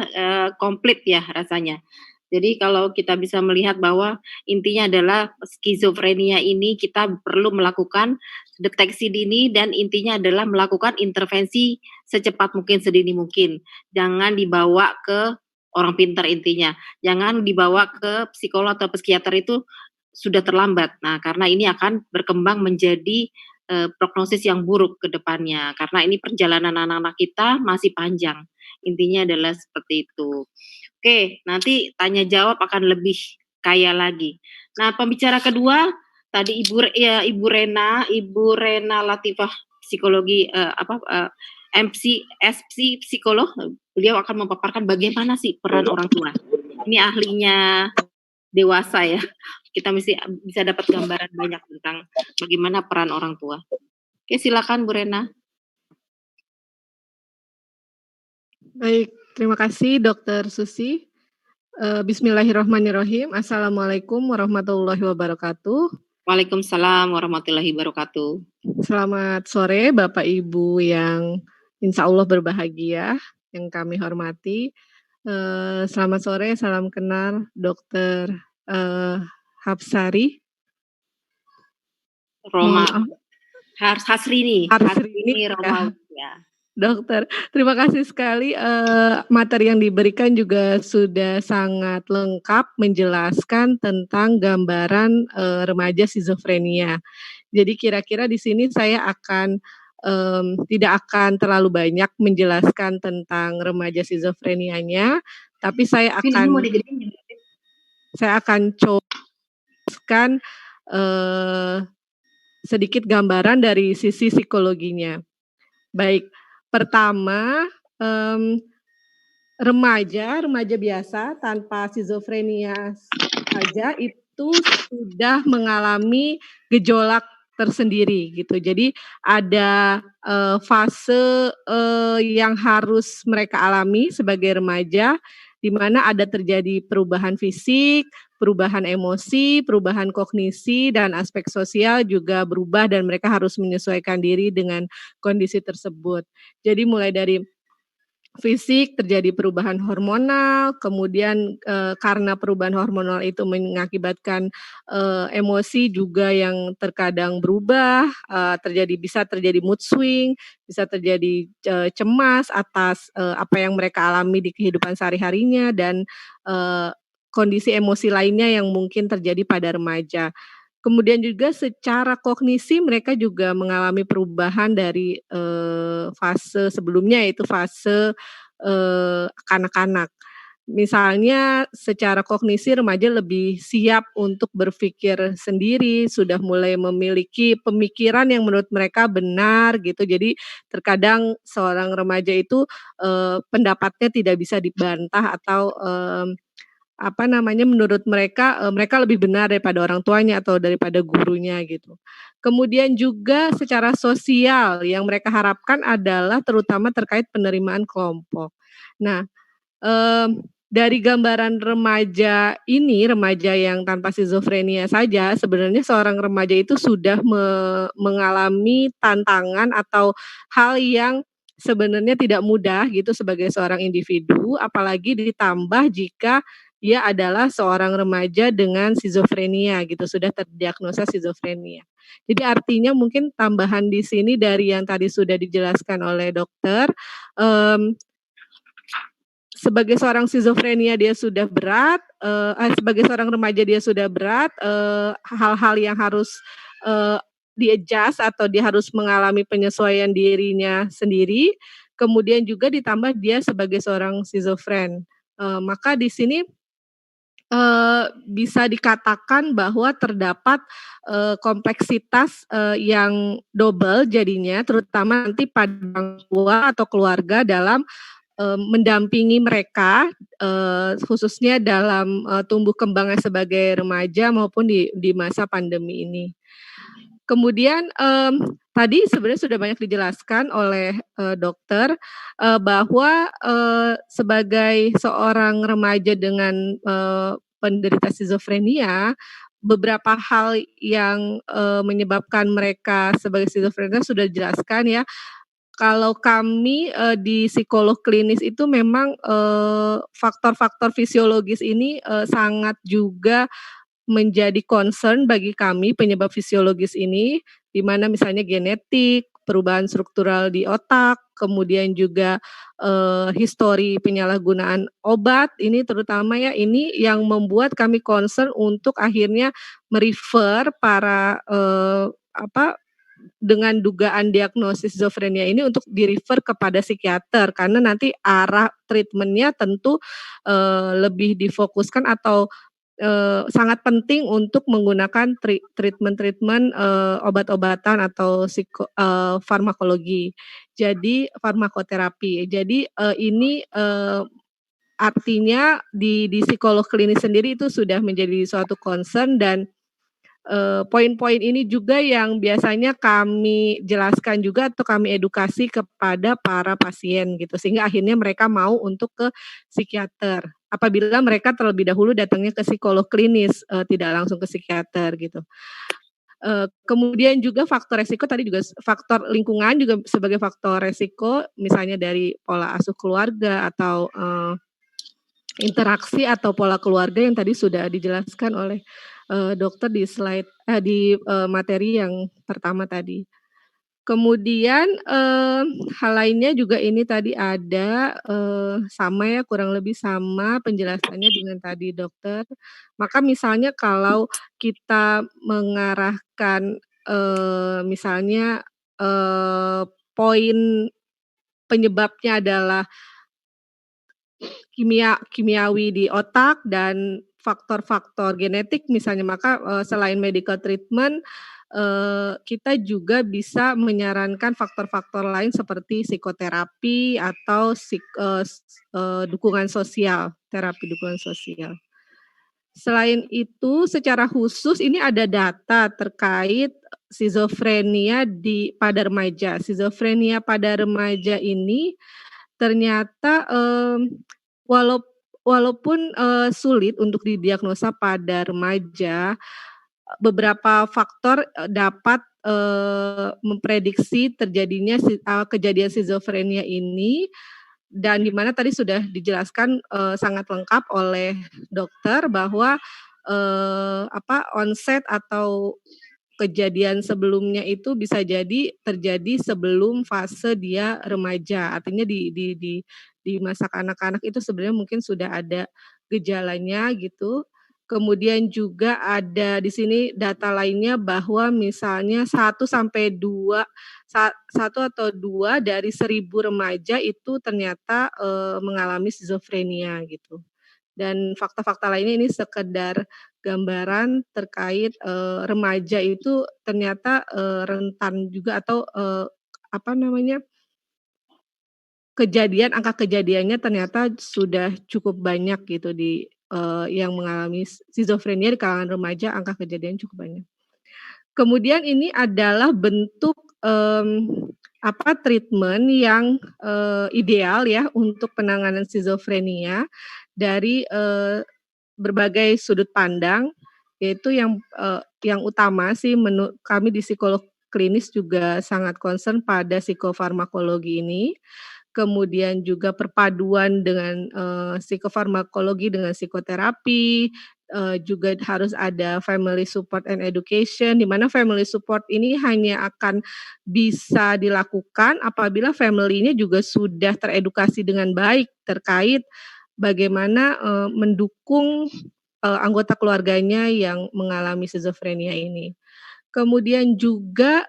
komplit ya rasanya. Jadi kalau kita bisa melihat bahwa intinya adalah skizofrenia ini kita perlu melakukan deteksi dini dan intinya adalah melakukan intervensi secepat mungkin, sedini mungkin. Jangan dibawa ke orang pintar intinya. Jangan dibawa ke psikolog atau psikiater, itu sudah terlambat. Nah, karena ini akan berkembang menjadi prognosis yang buruk ke depannya. Karena ini perjalanan anak-anak kita masih panjang. Intinya adalah seperti itu. Oke, nanti tanya jawab akan lebih kaya lagi. Nah, pembicara kedua tadi Ibu Rena Latifah, psikologi MC psikolog. Beliau akan memaparkan bagaimana sih peran orang tua. Ini ahlinya dewasa ya. Kita mesti bisa dapat gambaran banyak tentang bagaimana peran orang tua. Oke, silakan Bu Rena. Baik, terima kasih Dr. Susi. Bismillahirrahmanirrahim. Assalamualaikum warahmatullahi wabarakatuh. Waalaikumsalam warahmatullahi wabarakatuh. Selamat sore Bapak Ibu yang insya Allah berbahagia, yang kami hormati. Selamat sore, salam kenal Dr. Hapsari. Hasrini Romawi ya. Dokter, terima kasih sekali, materi yang diberikan juga sudah sangat lengkap menjelaskan tentang gambaran, remaja skizofrenia. Jadi kira-kira di sini saya akan, tidak akan terlalu banyak menjelaskan tentang remaja skizofrenianya, tapi saya akan coba jelaskan, sedikit gambaran dari sisi psikologinya. Baik. Pertama, remaja biasa tanpa skizofrenia saja itu sudah mengalami gejolak tersendiri gitu. Jadi ada fase yang harus mereka alami sebagai remaja, di mana ada terjadi perubahan fisik, perubahan emosi, perubahan kognisi, dan aspek sosial juga berubah dan mereka harus menyesuaikan diri dengan kondisi tersebut. Jadi mulai dari fisik terjadi perubahan hormonal, kemudian karena perubahan hormonal itu mengakibatkan emosi juga yang terkadang berubah, bisa terjadi mood swing, bisa terjadi cemas atas apa yang mereka alami di kehidupan sehari-harinya dan kondisi emosi lainnya yang mungkin terjadi pada remaja. Kemudian juga secara kognisi mereka juga mengalami perubahan dari fase sebelumnya, yaitu fase kanak-kanak. Misalnya secara kognisi remaja lebih siap untuk berpikir sendiri, sudah mulai memiliki pemikiran yang menurut mereka benar gitu. Jadi terkadang seorang remaja itu pendapatnya tidak bisa dibantah atau menurut mereka, mereka lebih benar daripada orang tuanya atau daripada gurunya gitu. Kemudian juga secara sosial yang mereka harapkan adalah terutama terkait penerimaan kelompok. Nah, dari gambaran remaja ini, remaja yang tanpa skizofrenia saja, sebenarnya seorang remaja itu sudah mengalami tantangan atau hal yang sebenarnya tidak mudah gitu sebagai seorang individu, apalagi ditambah jika dia adalah seorang remaja dengan skizofrenia gitu, sudah terdiagnosa skizofrenia. Jadi artinya mungkin tambahan di sini dari yang tadi sudah dijelaskan oleh dokter, sebagai seorang skizofrenia dia sudah berat, sebagai seorang remaja dia sudah berat, hal-hal yang harus di-adjust atau dia harus mengalami penyesuaian dirinya sendiri, kemudian juga ditambah dia sebagai seorang skizofren. Maka di sini bisa dikatakan bahwa terdapat kompleksitas yang double jadinya, terutama nanti pada orang tua atau keluarga dalam mendampingi mereka, khususnya dalam tumbuh kembangnya sebagai remaja maupun di masa pandemi ini. Kemudian tadi sebenarnya sudah banyak dijelaskan oleh dokter bahwa sebagai seorang remaja dengan penderita skizofrenia, beberapa hal yang menyebabkan mereka sebagai skizofrenia sudah dijelaskan ya. Kalau kami, di psikolog klinis itu memang, faktor-faktor fisiologis ini, sangat juga menjadi concern bagi kami penyebab fisiologis ini, di mana misalnya genetik, perubahan struktural di otak, kemudian juga, histori penyalahgunaan obat, ini terutama ya, ini yang membuat kami concern untuk akhirnya me-refer para, dengan dugaan diagnosis skizofrenia ini untuk di-refer kepada psikiater, karena nanti arah treatment-nya tentu, lebih difokuskan atau sangat penting untuk menggunakan treatment-treatment, obat-obatan atau farmakologi. Jadi farmakoterapi. Jadi, ini, artinya di psikolog klinis sendiri itu sudah menjadi suatu concern dan, poin-poin ini juga yang biasanya kami jelaskan juga atau kami edukasi kepada para pasien gitu, sehingga akhirnya mereka mau untuk ke psikiater. Apabila mereka terlebih dahulu datangnya ke psikolog klinis, tidak langsung ke psikiater gitu. Kemudian juga faktor resiko tadi juga faktor lingkungan juga sebagai faktor resiko, misalnya dari pola asuh keluarga atau, interaksi atau pola keluarga yang tadi sudah dijelaskan oleh, dokter di slide di, materi yang pertama tadi. Kemudian, hal lainnya juga ini tadi ada, sama ya, kurang lebih sama penjelasannya dengan tadi dokter. Maka misalnya kalau kita mengarahkan, misalnya, poin penyebabnya adalah kimiawi di otak dan faktor-faktor genetik misalnya, maka, selain medical treatment, kita juga bisa menyarankan faktor-faktor lain seperti psikoterapi atau dukungan sosial, terapi dukungan sosial. Selain itu, secara khusus ini ada data terkait skizofrenia pada remaja. Skizofrenia pada remaja ini ternyata, walaupun, sulit untuk didiagnosa pada remaja, beberapa faktor, dapat, memprediksi terjadinya kejadian skizofrenia ini, dan di mana tadi sudah dijelaskan, sangat lengkap oleh dokter bahwa, onset atau kejadian sebelumnya itu bisa jadi terjadi sebelum fase dia remaja. Artinya di masa anak-anak itu sebenarnya mungkin sudah ada gejalanya gitu. Kemudian juga ada di sini data lainnya bahwa misalnya 1 atau 2 dari 1.000 remaja itu ternyata, mengalami skizofrenia gitu. Dan fakta-fakta lainnya ini sekedar gambaran terkait, remaja itu ternyata, rentan juga atau, angka kejadiannya ternyata sudah cukup banyak gitu yang mengalami skizofrenia di kalangan remaja, angka kejadian cukup banyak. Kemudian ini adalah bentuk, treatment yang, ideal ya untuk penanganan skizofrenia dari, berbagai sudut pandang, yaitu yang utama sih kami di psikolog klinis juga sangat concern pada psikofarmakologi ini. Kemudian juga perpaduan dengan, psikofarmakologi dengan psikoterapi, juga harus ada family support and education, di mana family support ini hanya akan bisa dilakukan apabila family-nya juga sudah teredukasi dengan baik terkait bagaimana, mendukung, anggota keluarganya yang mengalami skizofrenia ini. Kemudian juga,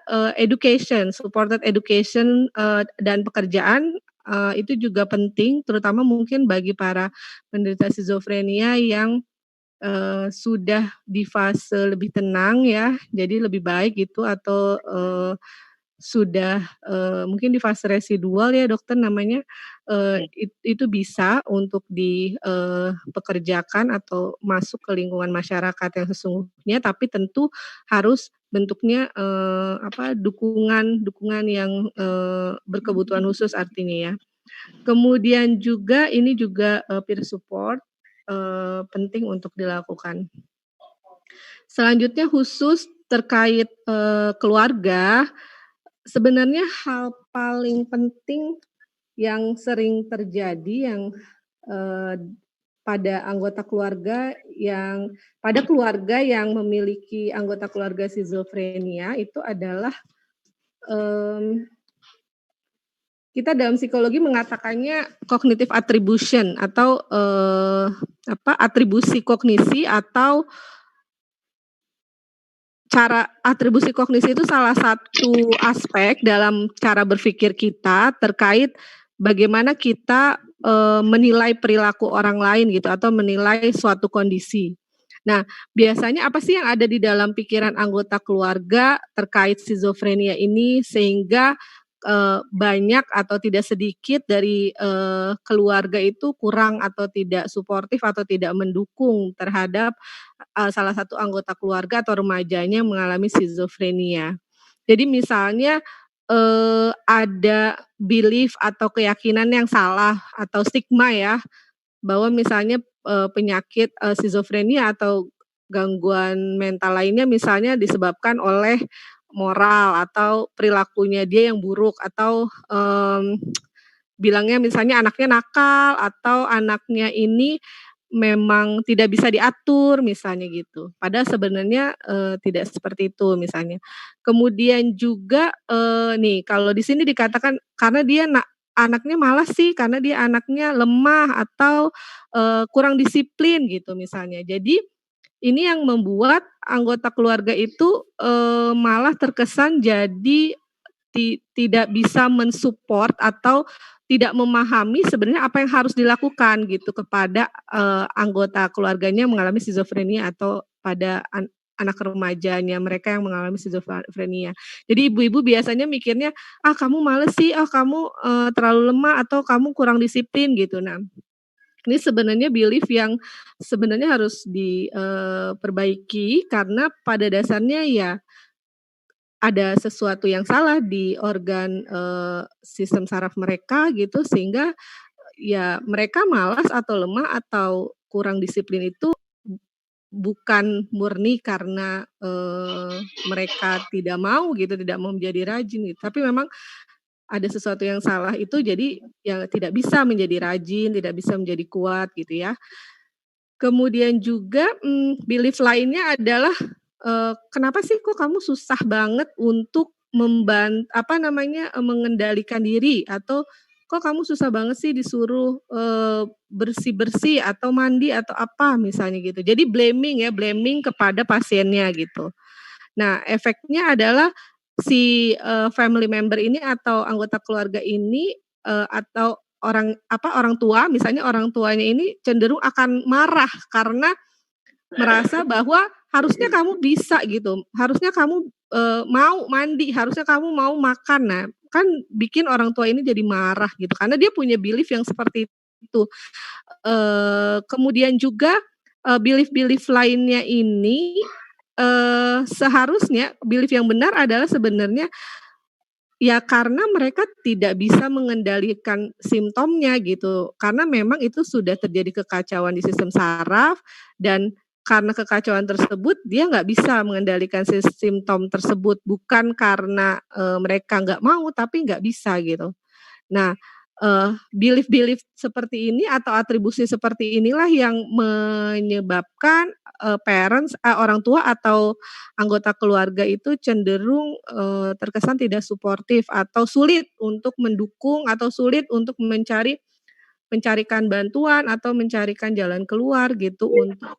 supported education, dan pekerjaan, itu juga penting terutama mungkin bagi para penderita skizofrenia yang, sudah di fase lebih tenang ya, jadi lebih baik gitu atau, sudah, mungkin di fase residual ya dokter namanya, itu bisa untuk pekerjakan atau masuk ke lingkungan masyarakat yang sesungguhnya, tapi tentu harus bentuknya, dukungan yang, berkebutuhan khusus artinya ya. Kemudian juga ini juga, peer support, penting untuk dilakukan. Selanjutnya khusus terkait, keluarga, sebenarnya hal paling penting yang sering terjadi yang pada keluarga yang memiliki anggota keluarga skizofrenia itu adalah kita dalam psikologi mengatakannya cognitive attribution atau atribusi kognisi atau cara atribusi kognisi itu salah satu aspek dalam cara berpikir kita terkait bagaimana kita menilai perilaku orang lain gitu atau menilai suatu kondisi. Nah, biasanya apa sih yang ada di dalam pikiran anggota keluarga terkait skizofrenia ini sehingga banyak atau tidak sedikit dari keluarga itu kurang atau tidak suportif atau tidak mendukung terhadap salah satu anggota keluarga atau remajanya mengalami skizofrenia. Jadi misalnya ada belief atau keyakinan yang salah atau stigma ya, bahwa misalnya penyakit skizofrenia atau gangguan mental lainnya misalnya disebabkan oleh moral atau perilakunya dia yang buruk atau bilangnya misalnya anaknya nakal atau anaknya ini memang tidak bisa diatur misalnya gitu. Padahal sebenarnya tidak seperti itu misalnya. Kemudian juga nih kalau di sini dikatakan karena dia anaknya malas sih, karena dia anaknya lemah atau kurang disiplin gitu misalnya. Jadi ini yang membuat anggota keluarga itu malah terkesan jadi tidak bisa mensupport atau tidak memahami sebenarnya apa yang harus dilakukan gitu kepada anggota keluarganya mengalami skizofrenia atau pada anak remajanya mereka yang mengalami skizofrenia. Jadi ibu-ibu biasanya mikirnya, kamu males sih, kamu terlalu lemah atau kamu kurang disiplin gitu. Nah, ini sebenarnya belief yang sebenarnya harus diperbaiki karena pada dasarnya ya ada sesuatu yang salah di organ sistem saraf mereka gitu sehingga ya mereka malas atau lemah atau kurang disiplin itu bukan murni karena mereka tidak mau gitu, tidak mau menjadi rajin gitu, tapi memang ada sesuatu yang salah itu jadi ya tidak bisa menjadi rajin, tidak bisa menjadi kuat gitu ya. Kemudian juga belief lainnya adalah kenapa sih kok kamu susah banget untuk mengendalikan diri atau kok kamu susah banget sih disuruh bersih-bersih atau mandi atau apa misalnya gitu. Jadi blaming kepada pasiennya gitu. Nah, efeknya adalah si family member ini atau anggota keluarga ini atau orang tua, misalnya orang tuanya ini cenderung akan marah karena merasa bahwa harusnya kamu bisa gitu, harusnya kamu mau mandi, harusnya kamu mau makan. Nah, kan bikin orang tua ini jadi marah gitu karena dia punya belief yang seperti itu. Kemudian juga belief lainnya ini seharusnya belief yang benar adalah sebenarnya ya karena mereka tidak bisa mengendalikan simptomnya gitu, karena memang itu sudah terjadi kekacauan di sistem saraf dan karena kekacauan tersebut dia nggak bisa mengendalikan simptom tersebut, bukan karena mereka nggak mau tapi nggak bisa gitu. Nah, belief seperti ini atau atribusi seperti inilah yang menyebabkan orang tua atau anggota keluarga itu cenderung terkesan tidak suportif atau sulit untuk mendukung atau sulit untuk mencarikan bantuan atau mencarikan jalan keluar gitu untuk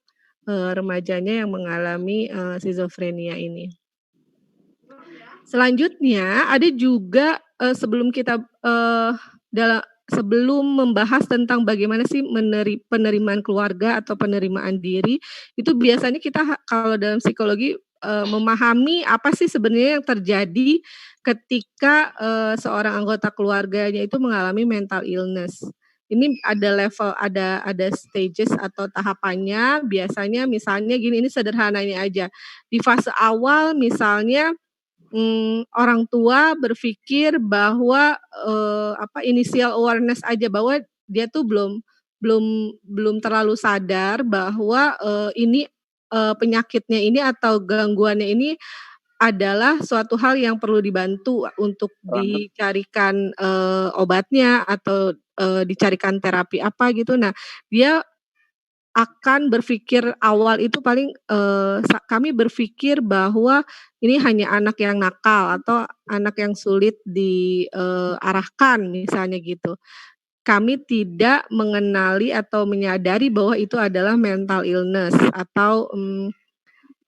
remajanya yang mengalami skizofrenia ini. Selanjutnya ada juga sebelum membahas tentang bagaimana sih penerimaan keluarga atau penerimaan diri, itu biasanya kita kalau dalam psikologi memahami apa sih sebenarnya yang terjadi ketika seorang anggota keluarganya itu mengalami mental illness. Ini ada level, ada stages atau tahapannya. Biasanya misalnya gini, ini sederhananya aja. Di fase awal misalnya orang tua berpikir bahwa initial awareness aja bahwa dia tuh belum terlalu sadar bahwa ini penyakitnya ini atau gangguannya ini adalah suatu hal yang perlu dibantu untuk dicarikan, obatnya atau, dicarikan terapi apa gitu. Nah, dia akan berpikir awal itu paling, kami berpikir bahwa ini hanya anak yang nakal atau anak yang sulit arahkan misalnya gitu. Kami tidak mengenali atau menyadari bahwa itu adalah mental illness atau,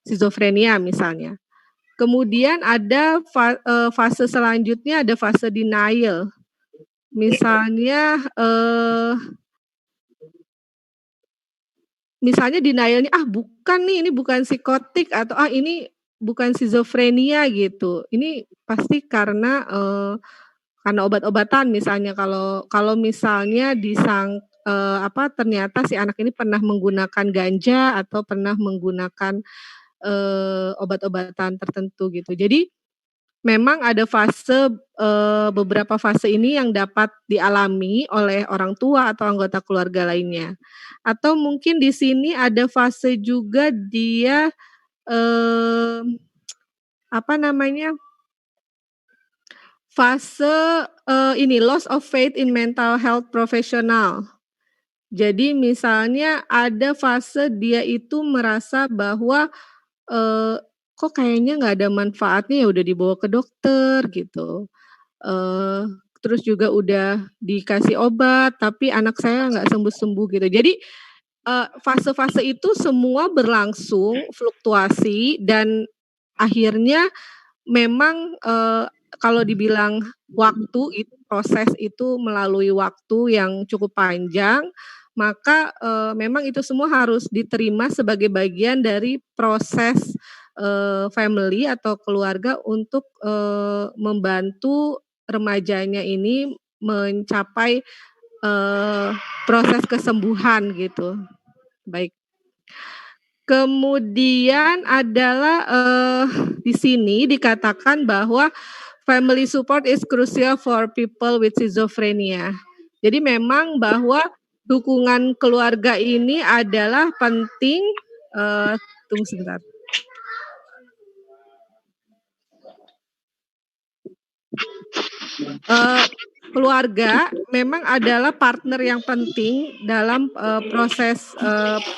skizofrenia misalnya. Kemudian ada fase selanjutnya ada fase denial. Misalnya, denial-nya, "Ah bukan nih, ini bukan psikotik," atau, "Ah ini bukan skizofrenia," gitu. Ini pasti karena obat-obatan misalnya kalau kalau misalnya ternyata si anak ini pernah menggunakan ganja atau pernah menggunakan, obat-obatan tertentu gitu. Jadi memang ada beberapa fase ini yang dapat dialami oleh orang tua atau anggota keluarga lainnya. Atau mungkin di sini ada fase juga dia, mmm, apa namanya, fase, loss of faith in mental health professional. Jadi misalnya ada fase dia itu merasa bahwa, eee, kok kayaknya nggak ada manfaatnya ya udah dibawa ke dokter gitu. Eee, Terus juga udah dikasih obat, tapi anak saya nggak sembuh-sembuh gitu. Jadi, fase-fase itu semua berlangsung, fluktuasi dan akhirnya memang, kalau dibilang waktu itu proses itu melalui waktu yang cukup panjang, maka, memang itu semua harus diterima sebagai bagian dari proses, family atau keluarga untuk, membantu remajanya ini mencapai, proses kesembuhan gitu. Baik. Kemudian adalah, di sini dikatakan bahwa family support is crucial for people with schizophrenia. Jadi memang bahwa dukungan keluarga ini adalah penting, tunggu sebentar. Keluarga memang adalah partner yang penting dalam, proses,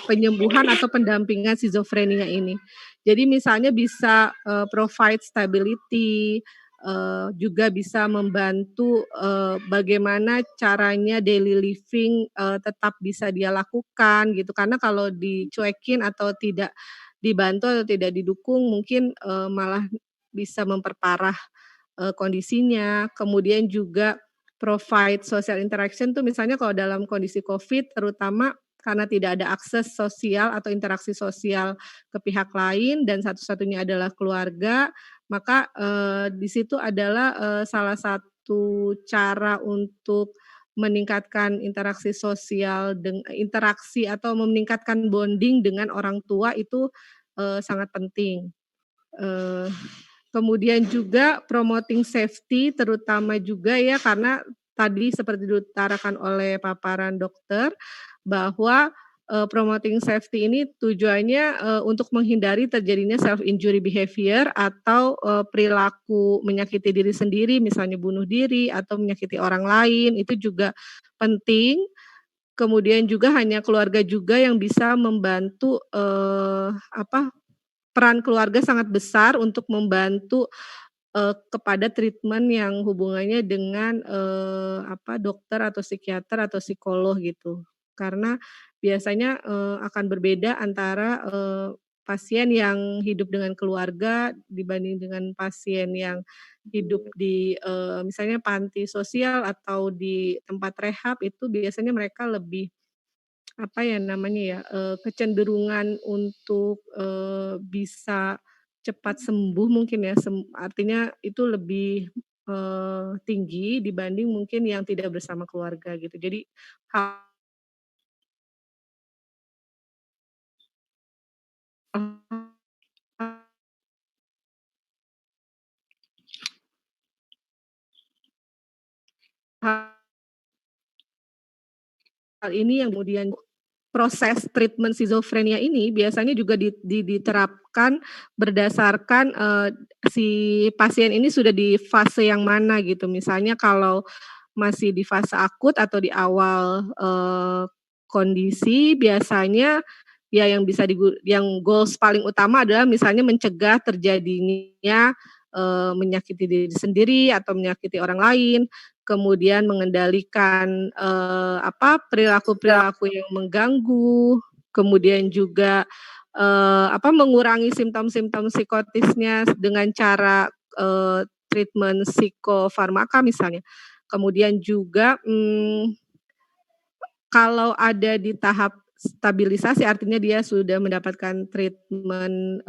penyembuhan atau pendampingan skizofrenia ini. Jadi misalnya bisa, provide stability, juga bisa membantu, bagaimana caranya daily living, tetap bisa dia lakukan gitu. Karena kalau dicuekin atau tidak dibantu atau tidak didukung mungkin, malah bisa memperparah kondisinya, kemudian juga provide social interaction tuh misalnya kalau dalam kondisi Covid terutama karena tidak ada akses sosial atau interaksi sosial ke pihak lain dan satu-satunya adalah keluarga, maka, di situ adalah, salah satu cara untuk meningkatkan interaksi sosial interaksi atau meningkatkan bonding dengan orang tua itu, sangat penting. Eee Kemudian juga promoting safety terutama juga ya karena tadi seperti diutarakan oleh paparan dokter bahwa, promoting safety ini tujuannya, untuk menghindari terjadinya self injury behavior atau, perilaku menyakiti diri sendiri misalnya bunuh diri atau menyakiti orang lain itu juga penting. Kemudian juga hanya keluarga juga yang bisa membantu, peran keluarga sangat besar untuk membantu, kepada treatment yang hubungannya dengan, dokter atau psikiater atau psikolog gitu. Karena biasanya, akan berbeda antara, pasien yang hidup dengan keluarga dibanding dengan pasien yang hidup di, misalnya panti sosial atau di tempat rehab itu biasanya mereka lebih kecenderungan untuk, bisa cepat sembuh mungkin ya, artinya itu lebih, tinggi dibanding mungkin yang tidak bersama keluarga gitu. Jadi hal ini yang kemudian proses treatment skizofrenia ini biasanya juga diterapkan berdasarkan, si pasien ini sudah di fase yang mana gitu. Misalnya kalau masih di fase akut atau di awal, kondisi biasanya ya yang yang goals paling utama adalah misalnya mencegah terjadinya, menyakiti diri sendiri atau menyakiti orang lain, kemudian mengendalikan, perilaku-perilaku yang mengganggu, kemudian juga, mengurangi simptom-simptom psikotisnya dengan cara, treatment psikofarmaka misalnya. Kemudian juga, kalau ada di tahap stabilisasi artinya dia sudah mendapatkan treatment,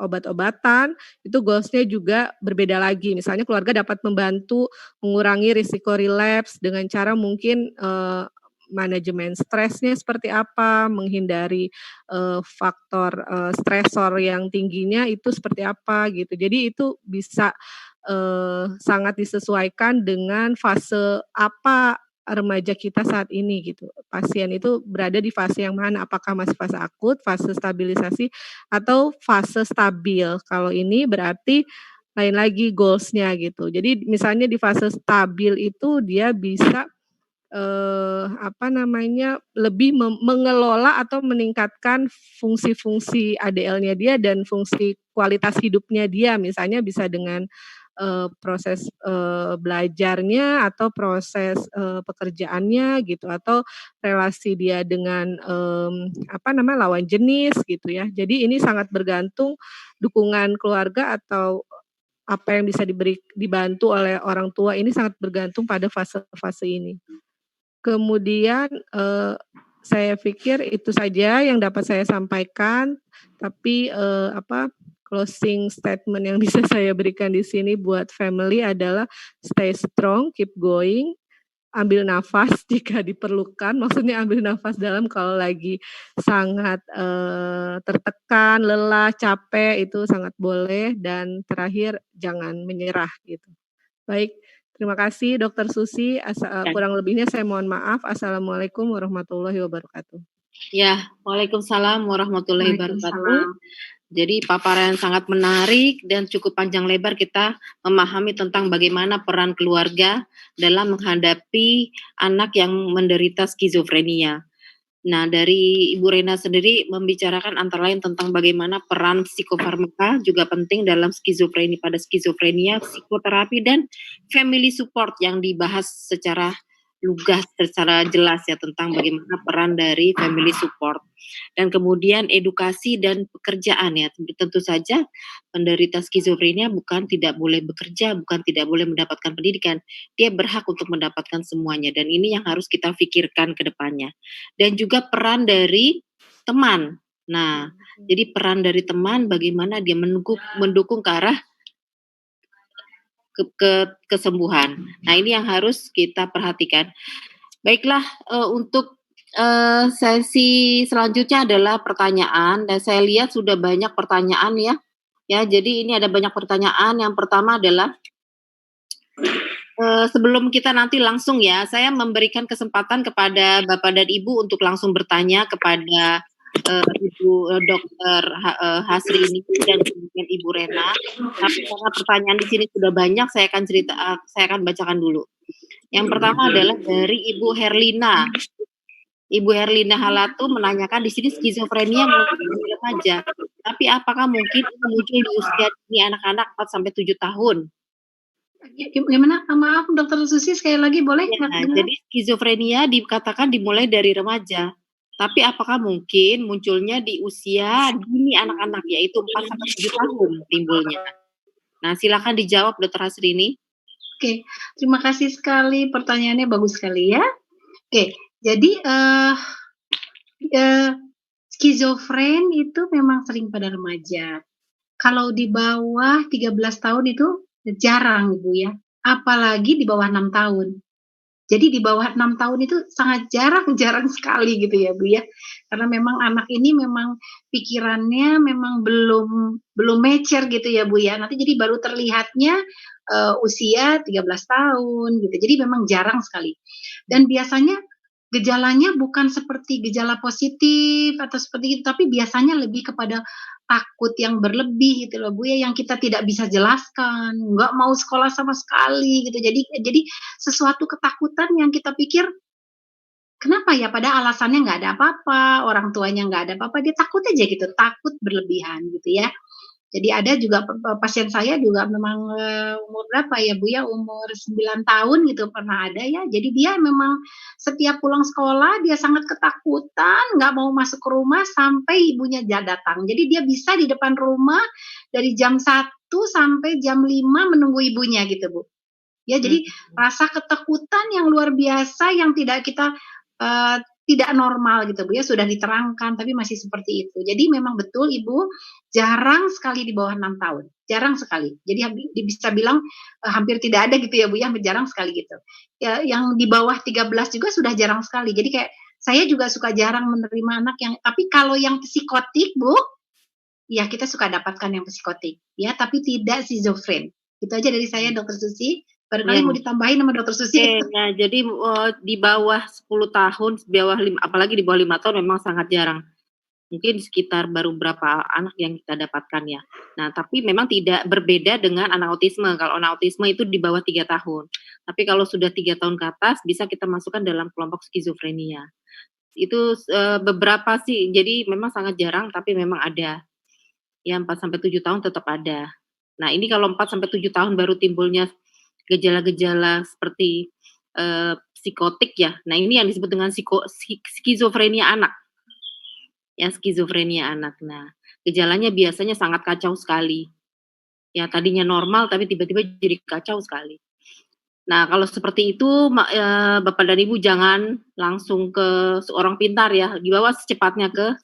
obat-obatan, itu goals-nya juga berbeda lagi. Misalnya keluarga dapat membantu mengurangi risiko relapse dengan cara mungkin, manajemen stresnya seperti apa, menghindari, faktor, stresor yang tingginya itu seperti apa gitu. Jadi itu bisa, sangat disesuaikan dengan fase apa remaja kita saat ini gitu. Pasien itu berada di fase yang mana, apakah masih fase akut, fase stabilisasi, atau fase stabil. Kalau ini berarti lain lagi goals-nya gitu. Jadi misalnya di fase stabil itu dia bisa, lebih mengelola atau meningkatkan fungsi-fungsi ADL-nya dia dan fungsi kualitas hidupnya dia. Misalnya bisa dengan, proses, belajarnya atau proses, pekerjaannya gitu, atau relasi dia dengan, lawan jenis gitu ya. Jadi ini sangat bergantung dukungan keluarga atau apa yang bisa dibantu oleh orang tua ini sangat bergantung pada fase-fase ini. Kemudian, saya pikir itu saja yang dapat saya sampaikan, tapi, closing statement yang bisa saya berikan di sini buat family adalah stay strong, keep going, ambil nafas jika diperlukan, maksudnya ambil nafas dalam kalau lagi sangat, tertekan, lelah, capek, itu sangat boleh, dan terakhir jangan menyerah gitu. Baik, terima kasih Dokter Susi, kurang lebihnya saya mohon maaf. Assalamualaikum warahmatullahi wabarakatuh. Ya, waalaikumsalam warahmatullahi wabarakatuh. Jadi paparan sangat menarik dan cukup panjang lebar kita memahami tentang bagaimana peran keluarga dalam menghadapi anak yang menderita skizofrenia. Nah, dari Ibu Rena sendiri membicarakan antara lain tentang bagaimana peran psikofarmaka juga penting dalam skizofrenia, psikoterapi dan family support yang dibahas secara lugas, secara jelas ya tentang bagaimana peran dari family support. Dan kemudian edukasi dan pekerjaan ya, tentu saja penderita skizofrenia bukan tidak boleh bekerja, bukan tidak boleh mendapatkan pendidikan. Dia berhak untuk mendapatkan semuanya dan ini yang harus kita pikirkan ke depannya. Dan juga peran dari teman. Nah, jadi peran dari teman bagaimana dia mendukung ke arah kesembuhan. Nah, ini yang harus kita perhatikan. Baiklah, untuk sesi selanjutnya adalah pertanyaan dan saya lihat sudah banyak pertanyaan ya. Ya, jadi ini ada banyak pertanyaan. Yang pertama adalah sebelum kita nanti langsung ya, saya memberikan kesempatan kepada Bapak dan Ibu untuk langsung bertanya kepada Ibu Dokter Hasri ini dan kemudian Ibu Rena. Tapi karena pertanyaan di sini sudah banyak, saya akan bacakan dulu. Yang pertama adalah dari Ibu Herlina. Ibu Herlina Halatu menanyakan di sini skizofrenia mungkin di remaja, tapi apakah mungkin muncul di usia dini anak-anak 4 sampai 7 tahun? Gimana? Maaf Dokter Susi sekali lagi boleh? Ya, jadi skizofrenia dikatakan dimulai dari remaja. Tapi apakah mungkin munculnya di usia dini anak-anak yaitu 4 sampai 7 tahun timbulnya? Nah, silakan dijawab Dokter Hasri ini. Oke, terima kasih sekali pertanyaannya bagus sekali ya. Oke, jadi skizofren itu memang sering pada remaja. Kalau di bawah 13 tahun itu jarang Bu ya, apalagi di bawah 6 tahun. Jadi di bawah 6 tahun itu sangat jarang sekali gitu ya Bu ya. Karena memang anak ini memang pikirannya memang belum mature gitu ya Bu ya. Nanti jadi baru terlihatnya usia 13 tahun gitu. Jadi memang jarang sekali. Dan biasanya gejalanya bukan seperti gejala positif atau seperti itu, tapi biasanya lebih kepada takut yang berlebih gitu loh Bu ya, yang kita tidak bisa jelaskan, nggak mau sekolah sama sekali gitu. Jadi sesuatu ketakutan yang kita pikir, kenapa ya? Padahal alasannya nggak ada apa-apa, orang tuanya nggak ada apa-apa, dia takut aja gitu, takut berlebihan gitu ya. Jadi ada juga pasien saya juga memang, umur berapa ya Bu ya, umur 9 tahun gitu pernah ada ya. Jadi dia memang setiap pulang sekolah dia sangat ketakutan, nggak mau masuk ke rumah sampai ibunya datang. Jadi dia bisa di depan rumah dari jam 1 sampai jam 5 menunggu ibunya gitu Bu. Ya jadi rasa ketakutan yang luar biasa yang tidak kita, tidak normal gitu Bu ya, sudah diterangkan tapi masih seperti itu. Jadi memang betul Ibu, jarang sekali di bawah 6 tahun, jarang sekali. Jadi bisa bilang, hampir tidak ada gitu ya Bu ya, jarang sekali gitu. Ya yang di bawah 13 juga sudah jarang sekali. Jadi kayak saya juga suka jarang menerima anak yang tapi kalau yang psikotik Bu, ya kita suka dapatkan yang psikotik, ya tapi tidak skizofren. Itu aja dari saya Dokter Susi. Barangkali mau ditambahin sama Dokter Susi. Nah jadi di bawah 10 tahun, apalagi di bawah 5 tahun memang sangat jarang. Mungkin sekitar baru berapa anak yang kita dapatkan ya. Nah tapi memang tidak berbeda dengan anak autisme. Kalau anak autisme itu di bawah 3 tahun. Tapi kalau sudah 3 tahun ke atas bisa kita masukkan dalam kelompok skizofrenia. Itu beberapa sih, jadi memang sangat jarang tapi memang ada. Ya 4-7 tahun tetap ada. Nah ini kalau 4-7 tahun baru timbulnya gejala-gejala seperti psikotik ya. Nah ini yang disebut dengan skizofrenia anak. Ya skizofrenia anak. Nah gejalanya biasanya sangat kacau sekali. Ya tadinya normal tapi tiba-tiba jadi kacau sekali. Nah kalau seperti itu Bapak dan Ibu jangan langsung ke seorang pintar ya, dibawa secepatnya ke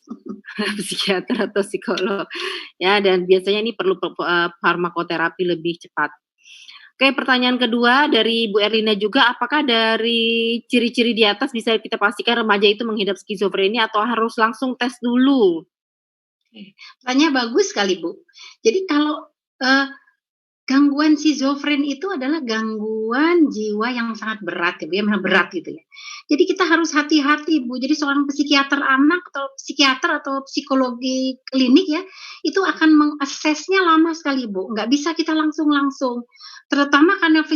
psikiater atau psikolog. Ya dan biasanya ini perlu farmakoterapi lebih cepat. Oke, pertanyaan kedua dari Bu Erlina juga, apakah dari ciri-ciri di atas bisa kita pastikan remaja itu mengidap skizofrenia atau harus langsung tes dulu? Pertanyaannya bagus sekali Bu. Jadi kalau gangguan skizofren itu adalah gangguan jiwa yang sangat berat ya Bu ya, memang berat gitu ya. Jadi kita harus hati-hati Bu. Jadi seorang psikiater anak atau psikiater atau psikologi klinik ya, itu akan mengaksesnya lama sekali Bu. Nggak bisa kita langsung. Terutama karena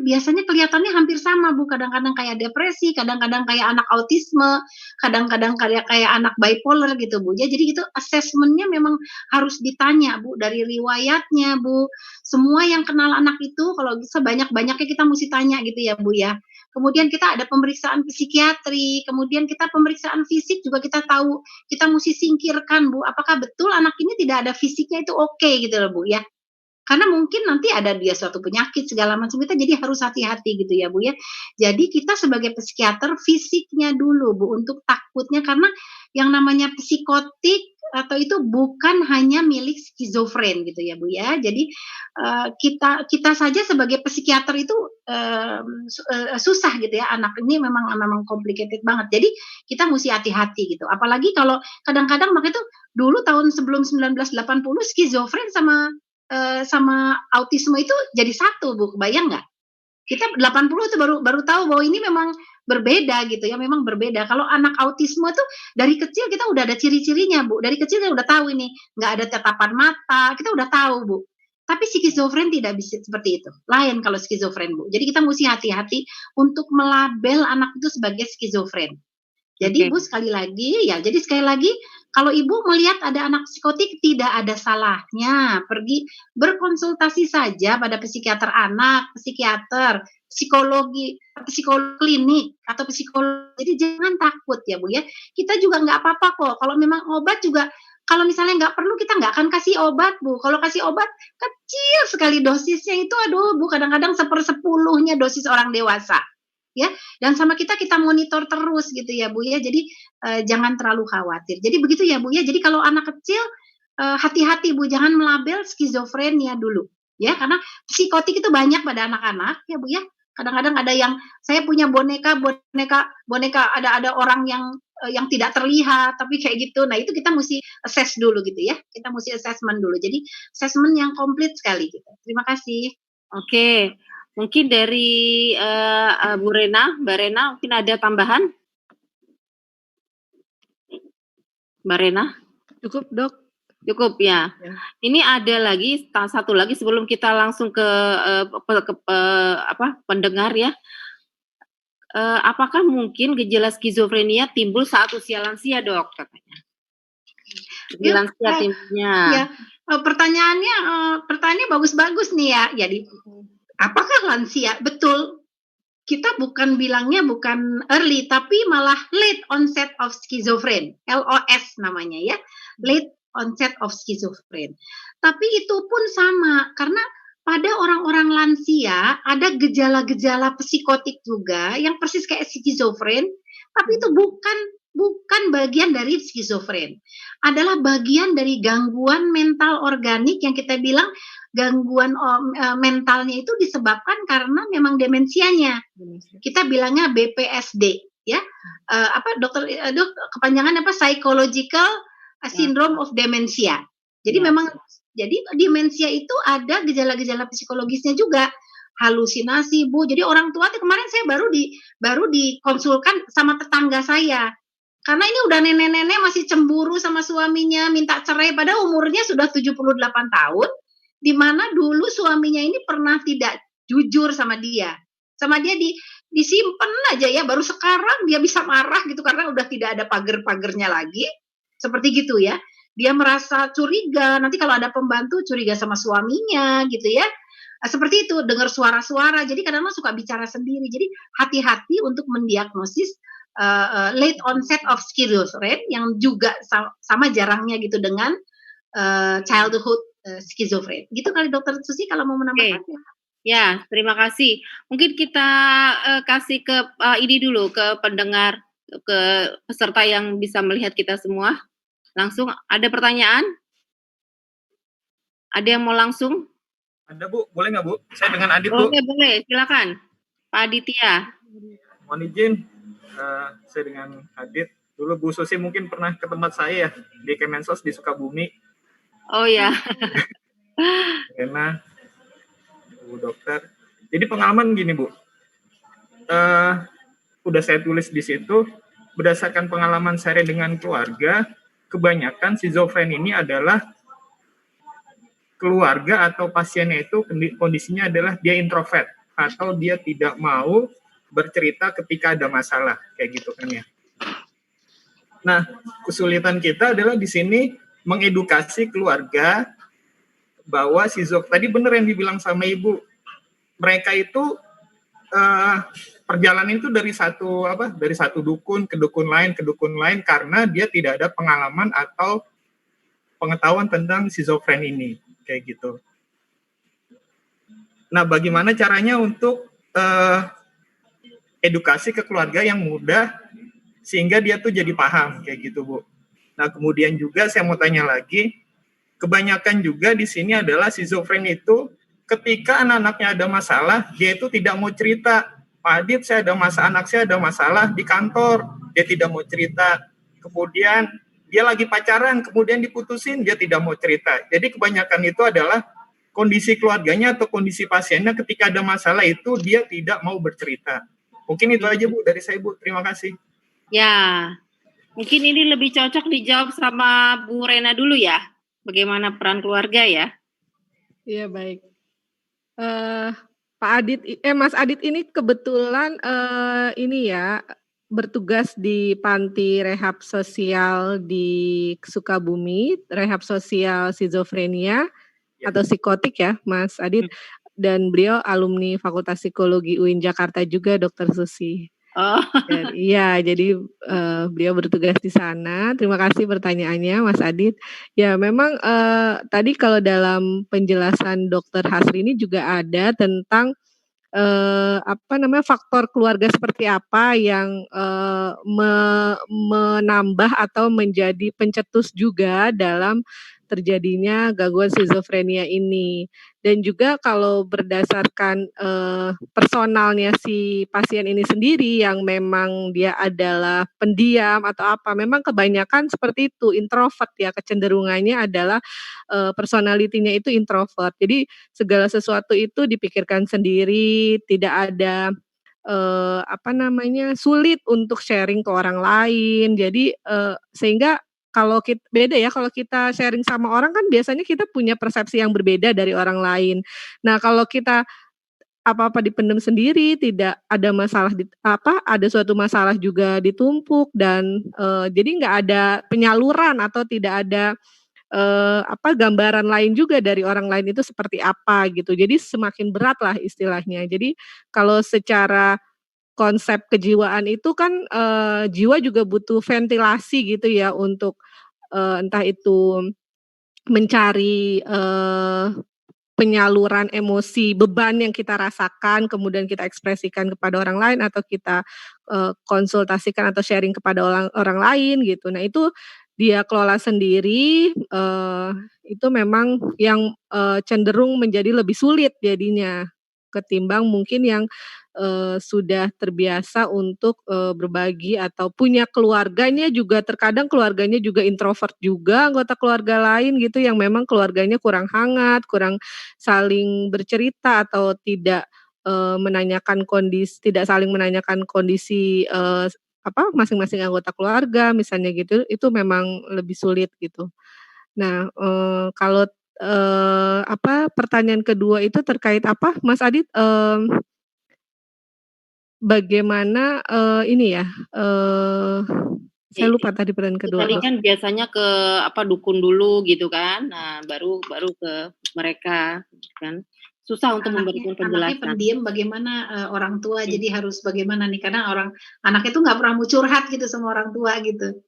biasanya kelihatannya hampir sama Bu, kadang-kadang kayak depresi, kadang-kadang kayak anak autisme, kadang-kadang kayak anak bipolar gitu Bu. Jadi itu asesmennya memang harus ditanya Bu, dari riwayatnya Bu, semua yang kenal anak itu kalau bisa banyak-banyaknya kita mesti tanya gitu ya Bu ya. Kemudian kita ada pemeriksaan psikiatri, kemudian kita pemeriksaan fisik juga kita tahu, kita mesti singkirkan Bu, apakah betul anak ini tidak ada fisiknya itu oke gitu loh Bu ya. Karena mungkin nanti ada dia suatu penyakit segala macam, kita jadi harus hati-hati gitu ya Bu ya. Jadi kita sebagai psikiater fisiknya dulu Bu untuk takutnya, karena yang namanya psikotik atau itu bukan hanya milik skizofren gitu ya Bu ya. Jadi kita saja sebagai psikiater itu susah gitu ya, anak ini memang complicated banget. Jadi kita mesti hati-hati gitu. Apalagi kalau kadang-kadang makanya tuh dulu tahun sebelum 1980 skizofren sama autisme itu jadi satu Bu, kebayang nggak? Kita 80 itu baru tahu bahwa ini memang berbeda gitu ya, memang berbeda. Kalau anak autisme tuh dari kecil kita udah ada ciri-cirinya Bu, dari kecil kita udah tahu ini, nggak ada tatapan mata, kita udah tahu Bu. Tapi skizofren tidak bisa seperti itu, lain kalau skizofren Bu. Jadi kita mesti hati-hati untuk melabel anak itu sebagai skizofren. Jadi Bu sekali lagi kalau Ibu melihat ada anak psikotik tidak ada salahnya pergi berkonsultasi saja pada psikiater anak, psikiater, psikolog klinik atau psikolog. Jadi jangan takut ya Bu ya. Kita juga nggak apa-apa kok. Kalau memang obat juga kalau misalnya nggak perlu kita nggak akan kasih obat Bu. Kalau kasih obat kecil sekali dosisnya itu, aduh Bu, kadang-kadang 1/10-nya dosis orang dewasa. Ya, dan sama kita monitor terus gitu ya Bu ya. Jadi jangan terlalu khawatir. Jadi begitu ya Bu ya. Jadi kalau anak kecil hati-hati Bu, jangan melabel skizofrenia dulu ya, karena psikotik itu banyak pada anak-anak ya Bu ya. Kadang-kadang ada yang saya punya boneka ada orang yang tidak terlihat tapi kayak gitu. Nah, itu kita mesti assess dulu gitu ya. Kita mesti assessment dulu. Jadi assessment yang komplit sekali gitu. Terima kasih. Oke. Mungkin dari Mbak Rena mungkin ada tambahan? Mbak Rena? Cukup, Dok? Cukup ya. Ya. Ini ada lagi satu lagi sebelum kita langsung ke pendengar ya. Apakah mungkin gejala skizofrenia timbul saat usia lansia, Dok? Katanya. Usia lansia timbulnya. Ya, pertanyaannya bagus-bagus nih ya. Jadi, apakah lansia? Betul. Kita bilangnya bukan early, tapi malah late onset of schizophrenia, LOS namanya ya, late onset of schizophrenia. Tapi itu pun sama, karena pada orang-orang lansia ada gejala-gejala psikotik juga yang persis kayak schizofrenia, tapi itu bukan bagian dari schizofrenia, adalah bagian dari gangguan mental organik yang kita bilang gangguan mentalnya itu disebabkan karena memang demensianya. Kita bilangnya BPSD ya. Dok, kepanjangan apa? Psychological Syndrome of Dementia. Jadi memang demensia itu ada gejala-gejala psikologisnya juga. Halusinasi, Bu. Jadi orang tua kemarin saya baru dikonsulkan sama tetangga saya. Karena ini udah nenek-nenek masih cemburu sama suaminya, minta cerai pada umurnya sudah 78 tahun. Di mana dulu suaminya ini pernah tidak jujur sama dia. Sama dia disimpan aja ya, baru sekarang dia bisa marah gitu karena udah tidak ada pagar-pagarnya lagi. Seperti gitu ya. Dia merasa curiga, nanti kalau ada pembantu curiga sama suaminya gitu ya. Seperti itu, dengar suara-suara. Jadi kadang-kadang suka bicara sendiri. Jadi hati-hati untuk mendiagnosis late onset of schizophrenia yang juga sama jarangnya gitu dengan childhood schizophrenia. Gitu kali Dokter Susi kalau mau menambahkan. Ya, terima kasih. Mungkin kita kasih ke ini dulu ke pendengar, ke peserta yang bisa melihat kita semua. Langsung ada pertanyaan? Ada yang mau langsung? Ada Bu, boleh nggak Bu? Saya dengan Adit Bu. Boleh, silakan. Pak Aditya. Mohon izin, saya dengan Adit. Dulu Bu Susi mungkin pernah ke tempat saya ya, di Kemensos di Sukabumi. Oh ya. Karena Bu Dokter. Jadi pengalaman gini Bu, udah saya tulis di situ, berdasarkan pengalaman saya dengan keluarga, kebanyakan schizofrenia ini adalah keluarga atau pasiennya itu kondisinya adalah dia introvert atau dia tidak mau bercerita ketika ada masalah kayak gitu kan ya. Nah, kesulitan kita adalah di sini mengedukasi keluarga bahwa tadi benar yang dibilang sama Ibu, mereka itu perjalanan itu dari satu dukun ke dukun lain karena dia tidak ada pengalaman atau pengetahuan tentang schizofrenia ini kayak gitu. Nah, bagaimana caranya untuk edukasi ke keluarga yang mudah sehingga dia tuh jadi paham kayak gitu Bu. Nah, kemudian juga saya mau tanya lagi, kebanyakan juga di sini adalah schizofrenia itu ketika anak-anaknya ada masalah, dia itu tidak mau cerita. Pak Adit, anak saya ada masalah di kantor, dia tidak mau cerita. Kemudian dia lagi pacaran, kemudian diputusin, dia tidak mau cerita. Jadi kebanyakan itu adalah kondisi keluarganya atau kondisi pasiennya ketika ada masalah itu dia tidak mau bercerita. Mungkin itu aja Bu dari saya Bu, terima kasih. Ya, mungkin ini lebih cocok dijawab sama Bu Rena dulu ya. Bagaimana peran keluarga ya? Iya baik. Pak Adit, Mas Adit ini kebetulan ini ya bertugas di panti rehab sosial di Sukabumi, rehab sosial skizofrenia atau psikotik ya, Mas Adit. Dan beliau alumni Fakultas Psikologi UIN Jakarta juga, Dokter Susi. Oh. Iya, jadi beliau bertugas di sana. Terima kasih pertanyaannya, Mas Adit. Ya, memang tadi kalau dalam penjelasan Dokter Hasri ini juga ada tentang faktor keluarga seperti apa yang menambah atau menjadi pencetus juga dalam terjadinya gangguan skizofrenia ini. Dan juga kalau berdasarkan personalnya si pasien ini sendiri yang memang dia adalah pendiam atau apa, memang kebanyakan seperti itu, introvert ya, kecenderungannya adalah personality-nya itu introvert. Jadi segala sesuatu itu dipikirkan sendiri, tidak ada sulit untuk sharing ke orang lain. Jadi sehingga kalau beda ya, kalau kita sharing sama orang kan biasanya kita punya persepsi yang berbeda dari orang lain. Nah, kalau kita apa-apa dipendam sendiri, tidak ada masalah ada suatu masalah juga ditumpuk dan, jadi nggak ada penyaluran atau tidak ada, gambaran lain juga dari orang lain itu seperti apa gitu. Jadi semakin berat lah istilahnya. Jadi kalau secara konsep kejiwaan itu kan, jiwa juga butuh ventilasi gitu ya untuk, entah itu mencari, penyaluran emosi, beban yang kita rasakan, kemudian kita ekspresikan kepada orang lain atau kita, konsultasikan atau sharing kepada orang lain gitu. Nah itu dia kelola sendiri, itu memang yang, cenderung menjadi lebih sulit jadinya, ketimbang mungkin yang, sudah terbiasa untuk, berbagi atau punya keluarganya juga terkadang keluarganya juga introvert juga, anggota keluarga lain gitu yang memang keluarganya kurang hangat, kurang saling bercerita atau tidak, tidak saling menanyakan kondisi, masing-masing anggota keluarga misalnya gitu, itu memang lebih sulit gitu. Nah, kalau, pertanyaan kedua itu terkait apa Mas Adit? Bagaimana, ini ya, saya lupa tadi pertanyaan kedua Tadi tuh. kan biasanya ke dukun dulu gitu kan. Nah, baru ke mereka kan. Susah untuk memberikan Anaknya penjelasan. pendiam bagaimana, orang tua jadi harus bagaimana nih, karena anak itu nggak pernah mau curhat gitu sama orang tua gitu.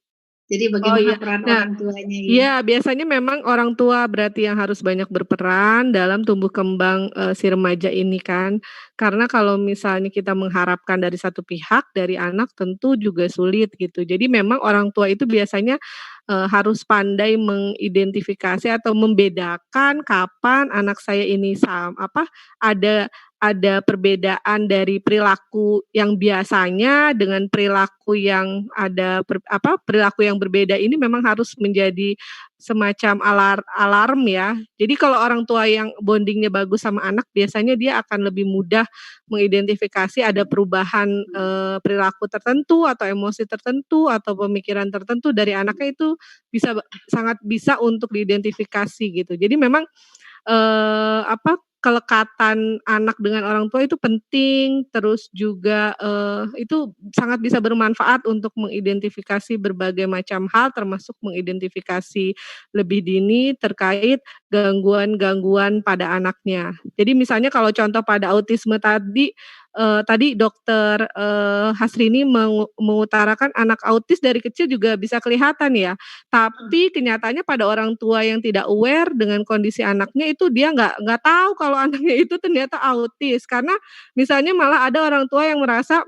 Jadi Oh bagaimana iya. peran Nah, orang tuanya ya? iya biasanya memang orang tua berarti yang harus banyak berperan dalam tumbuh kembang, si remaja ini kan. Karena kalau misalnya kita mengharapkan dari satu pihak, dari anak tentu juga sulit gitu. Jadi memang orang tua itu biasanya, harus pandai mengidentifikasi atau membedakan kapan anak saya ini ada perbedaan dari perilaku yang biasanya dengan perilaku yang perilaku yang berbeda ini memang harus menjadi semacam alarm ya. Jadi kalau orang tua yang bonding-nya bagus sama anak biasanya dia akan lebih mudah mengidentifikasi ada perubahan, perilaku tertentu atau emosi tertentu atau pemikiran tertentu dari anaknya itu sangat bisa untuk diidentifikasi gitu. Jadi memang, kelekatan anak dengan orang tua itu penting, terus juga, itu sangat bisa bermanfaat untuk mengidentifikasi berbagai macam hal, termasuk mengidentifikasi lebih dini terkait gangguan-gangguan pada anaknya. Jadi misalnya kalau contoh pada autisme tadi dokter, Hasrini mengutarakan anak autis dari kecil juga bisa kelihatan ya, tapi kenyataannya pada orang tua yang tidak aware dengan kondisi anaknya itu dia nggak tahu kalau anaknya itu ternyata autis. Karena misalnya malah ada orang tua yang merasa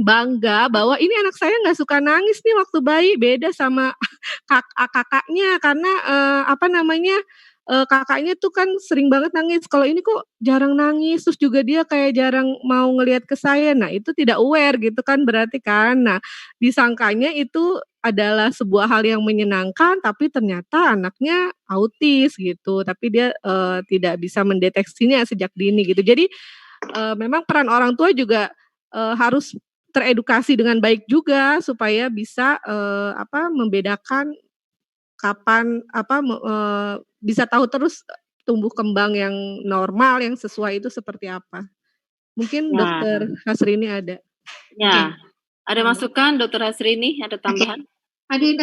bangga bahwa, "Ini anak saya nggak suka nangis nih waktu bayi, beda sama kakaknya karena, kakaknya tuh kan sering banget nangis, kalau ini kok jarang nangis, terus juga dia kayak jarang mau ngelihat ke saya." Nah, itu tidak aware gitu kan berarti kan. Nah, disangkanya itu adalah sebuah hal yang menyenangkan, tapi ternyata anaknya autis gitu, tapi dia, tidak bisa mendeteksinya sejak dini gitu. Jadi, memang peran orang tua juga, harus teredukasi dengan baik juga supaya bisa, membedakan kapan bisa tahu terus tumbuh kembang yang normal, yang sesuai itu seperti apa. Mungkin Nah, Dokter Hasrini ada? ya. Ada masukan Dokter Hasrini, ada tambahan? Adit,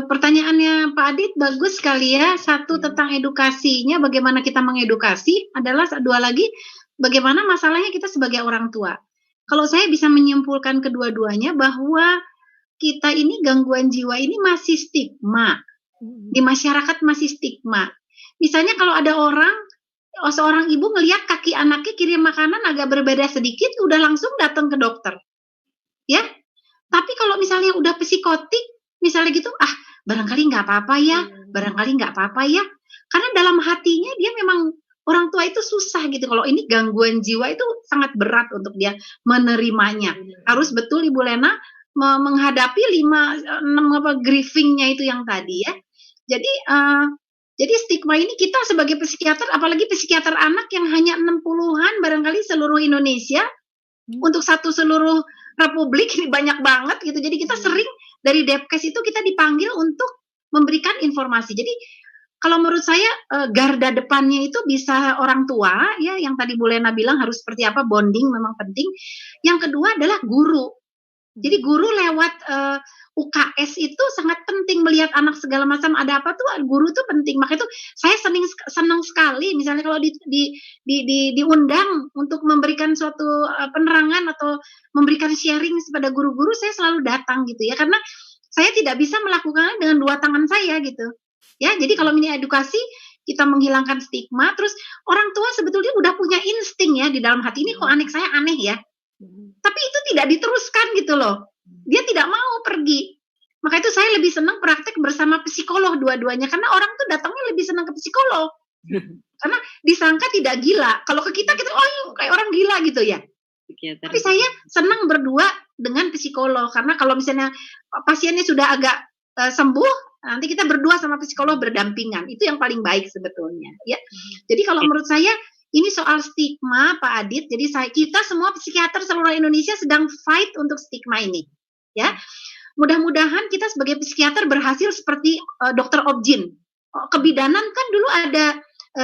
pertanyaannya Pak Adit bagus sekali ya. Satu tentang edukasinya, bagaimana kita mengedukasi, adalah dua lagi bagaimana masalahnya kita sebagai orang tua. Kalau saya bisa menyimpulkan kedua-duanya bahwa kita ini gangguan jiwa ini masih stigma. Di masyarakat masih stigma. Misalnya kalau ada seorang ibu ngelihat kaki anaknya kirim makanan agak berbeda sedikit, udah langsung datang ke dokter. Ya. Tapi kalau misalnya udah psikotik, misalnya gitu, barangkali nggak apa-apa ya, barangkali nggak apa-apa ya. Karena dalam hatinya dia memang orang tua itu susah gitu. Kalau ini gangguan jiwa itu sangat berat untuk dia menerimanya. Harus betul Ibu Lena menghadapi 5-6 grieving-nya itu yang tadi ya. Jadi stigma ini kita sebagai psikiater, apalagi psikiater anak yang hanya 60-an barangkali seluruh Indonesia, untuk seluruh Republik ini banyak banget gitu. Jadi kita sering dari Depkes itu kita dipanggil untuk memberikan informasi. Jadi kalau menurut saya garda depannya itu bisa orang tua ya, yang tadi Bu Lena bilang harus seperti apa, bonding memang penting. Yang kedua adalah guru. Jadi guru lewat UKS itu sangat penting, melihat anak segala macam ada apa tuh guru tuh penting. Maka itu saya senang sekali misalnya kalau diundang untuk memberikan suatu penerangan atau memberikan sharing kepada guru-guru, saya selalu datang gitu ya, karena saya tidak bisa melakukannya dengan dua tangan saya gitu. Ya, jadi kalau ini edukasi, kita menghilangkan stigma, terus orang tua sebetulnya udah punya insting ya di dalam hati, ini kok anak saya aneh ya. Tapi itu tidak diteruskan gitu loh. Dia tidak mau pergi. Maka itu saya lebih senang praktek bersama psikolog dua-duanya, karena orang tuh datangnya lebih senang ke psikolog. Karena disangka tidak gila. Kalau ke kita oh kayak orang gila gitu ya. Tapi saya senang berdua dengan psikolog, karena kalau misalnya pasiennya sudah agak sembuh, nanti kita berdua sama psikolog berdampingan. Itu yang paling baik sebetulnya ya. Jadi kalau menurut saya ini soal stigma Pak Adit. Jadi kita semua psikiater seluruh Indonesia sedang fight untuk stigma ini ya. Mudah-mudahan kita sebagai psikiater berhasil seperti Dr. Objin. Kebidanan kan dulu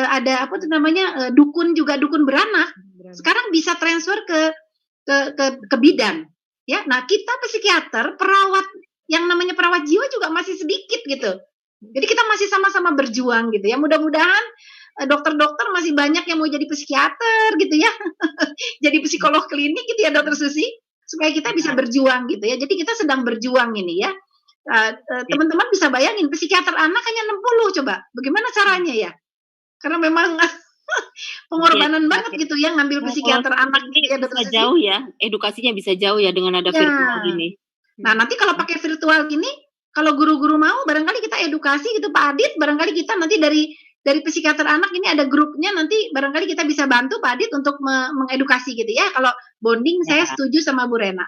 ada apa itu namanya dukun beranak. Sekarang bisa transfer ke bidan ya. Nah, kita psikiater, perawat yang namanya perawat jiwa juga masih sedikit gitu. Jadi kita masih sama-sama berjuang gitu ya. Mudah-mudahan dokter-dokter masih banyak yang mau jadi psikiater gitu ya. Jadi psikolog klinik gitu ya Dokter Susi, supaya kita bisa berjuang gitu ya. Jadi kita sedang berjuang ini ya. Teman-teman bisa bayangin psikiater anak hanya 60 coba. Bagaimana caranya ya? Karena memang pengorbanan banget gitu ya ngambil psikiater anak ya Dokter Susi. Jauh ya, edukasinya bisa jauh ya dengan ada virtual gini. Nah, nanti kalau pakai virtual gini, kalau guru-guru mau, barangkali kita edukasi gitu Pak Adit, barangkali kita nanti dari psikiater anak ini ada grupnya, nanti barangkali kita bisa bantu Pak Adit untuk mengedukasi gitu ya. Kalau bonding saya setuju sama Bu Rena.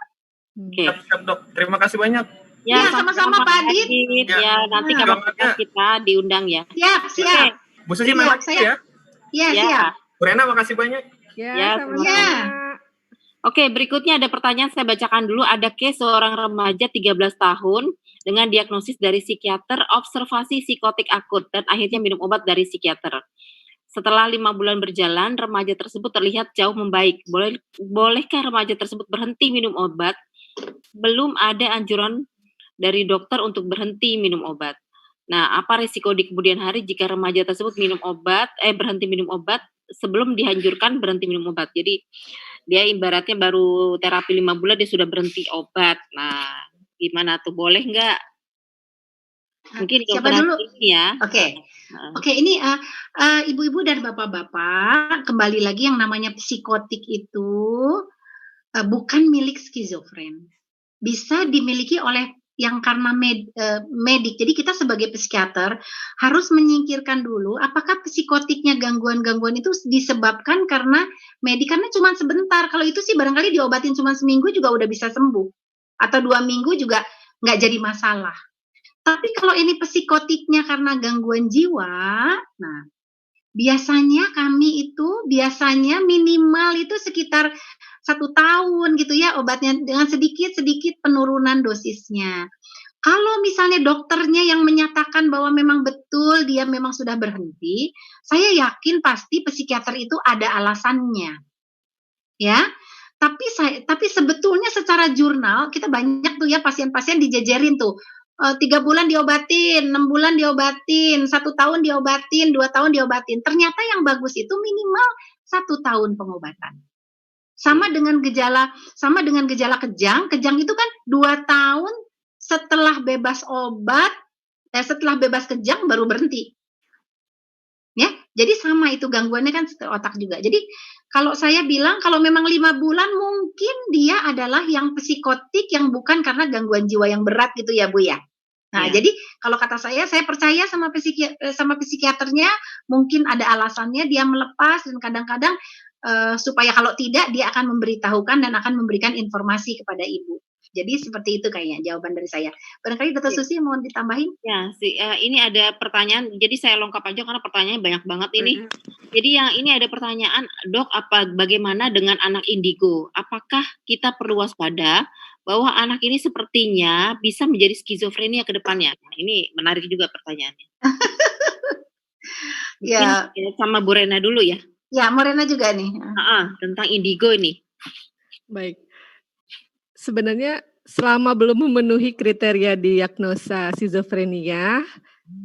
Oke. Siap, Dok. Terima kasih banyak. Ya, sama-sama Pak Adit. Ya, nanti kalau kita diundang ya. Siap. Bu Susi makasih ya. Iya, siap. Bu Rena makasih banyak. Ya, sama-sama. Oke, berikutnya ada pertanyaan, saya bacakan dulu. Ada case seorang remaja 13 tahun dengan diagnosis dari psikiater, observasi psikotik akut, dan akhirnya minum obat dari psikiater. Setelah 5 bulan berjalan, remaja tersebut terlihat jauh membaik. Bolehkah remaja tersebut berhenti minum obat? Belum ada anjuran dari dokter untuk berhenti minum obat. Nah, apa risiko di kemudian hari jika remaja tersebut berhenti minum obat sebelum dianjurkan berhenti minum obat? Jadi dia ibaratnya baru terapi 5 bulan dia sudah berhenti obat. Nah, gimana tuh, boleh nggak? Mungkin siapa dulu ini ya. Oke, ini ibu-ibu dan bapak-bapak, kembali lagi yang namanya psikotik itu bukan milik skizofren. Bisa dimiliki oleh yang karena medik. Jadi kita sebagai psikiater harus menyingkirkan dulu apakah psikotiknya gangguan-gangguan itu disebabkan karena medik, karena cuma sebentar. Kalau itu sih barangkali diobatin cuma seminggu juga udah bisa sembuh, atau 2 minggu juga nggak jadi masalah. Tapi kalau ini psikotiknya karena gangguan jiwa, nah biasanya minimal itu sekitar 1 tahun gitu ya obatnya, dengan sedikit-sedikit penurunan dosisnya. Kalau misalnya dokternya yang menyatakan bahwa memang betul dia memang sudah berhenti, saya yakin pasti psikiater itu ada alasannya. Ya. Tapi sebetulnya secara jurnal kita banyak tuh ya pasien-pasien dijejerin tuh 3 bulan diobatin, 6 bulan diobatin, 1 tahun diobatin, 2 tahun diobatin. Ternyata yang bagus itu minimal 1 tahun pengobatan. Sama dengan gejala kejang itu kan 2 tahun setelah bebas obat, setelah bebas kejang baru berhenti. Ya, jadi sama itu gangguannya kan otak juga. Jadi kalau saya bilang kalau memang 5 bulan mungkin dia adalah yang psikotik yang bukan karena gangguan jiwa yang berat gitu ya Bu ya. Nah, jadi kalau kata saya percaya sama psikiaternya, mungkin ada alasannya dia melepas, dan kadang-kadang supaya kalau tidak dia akan memberitahukan dan akan memberikan informasi kepada ibu. Jadi seperti itu kayaknya jawaban dari saya. Barangkali Dr. Susi mau ditambahin? Ya, ini ada pertanyaan, jadi saya lengkap aja karena pertanyaannya banyak banget ini. Jadi yang ini ada pertanyaan, Dok, bagaimana dengan anak indigo? Apakah kita perlu waspada bahwa anak ini sepertinya bisa menjadi skizofrenia ke depannya? Nah, ini menarik juga pertanyaannya. Ya. Sama Bu Rena dulu ya. Ya, Bu Rena juga nih. Tentang indigo ini. Baik. Sebenarnya selama belum memenuhi kriteria diagnosa skizofrenia,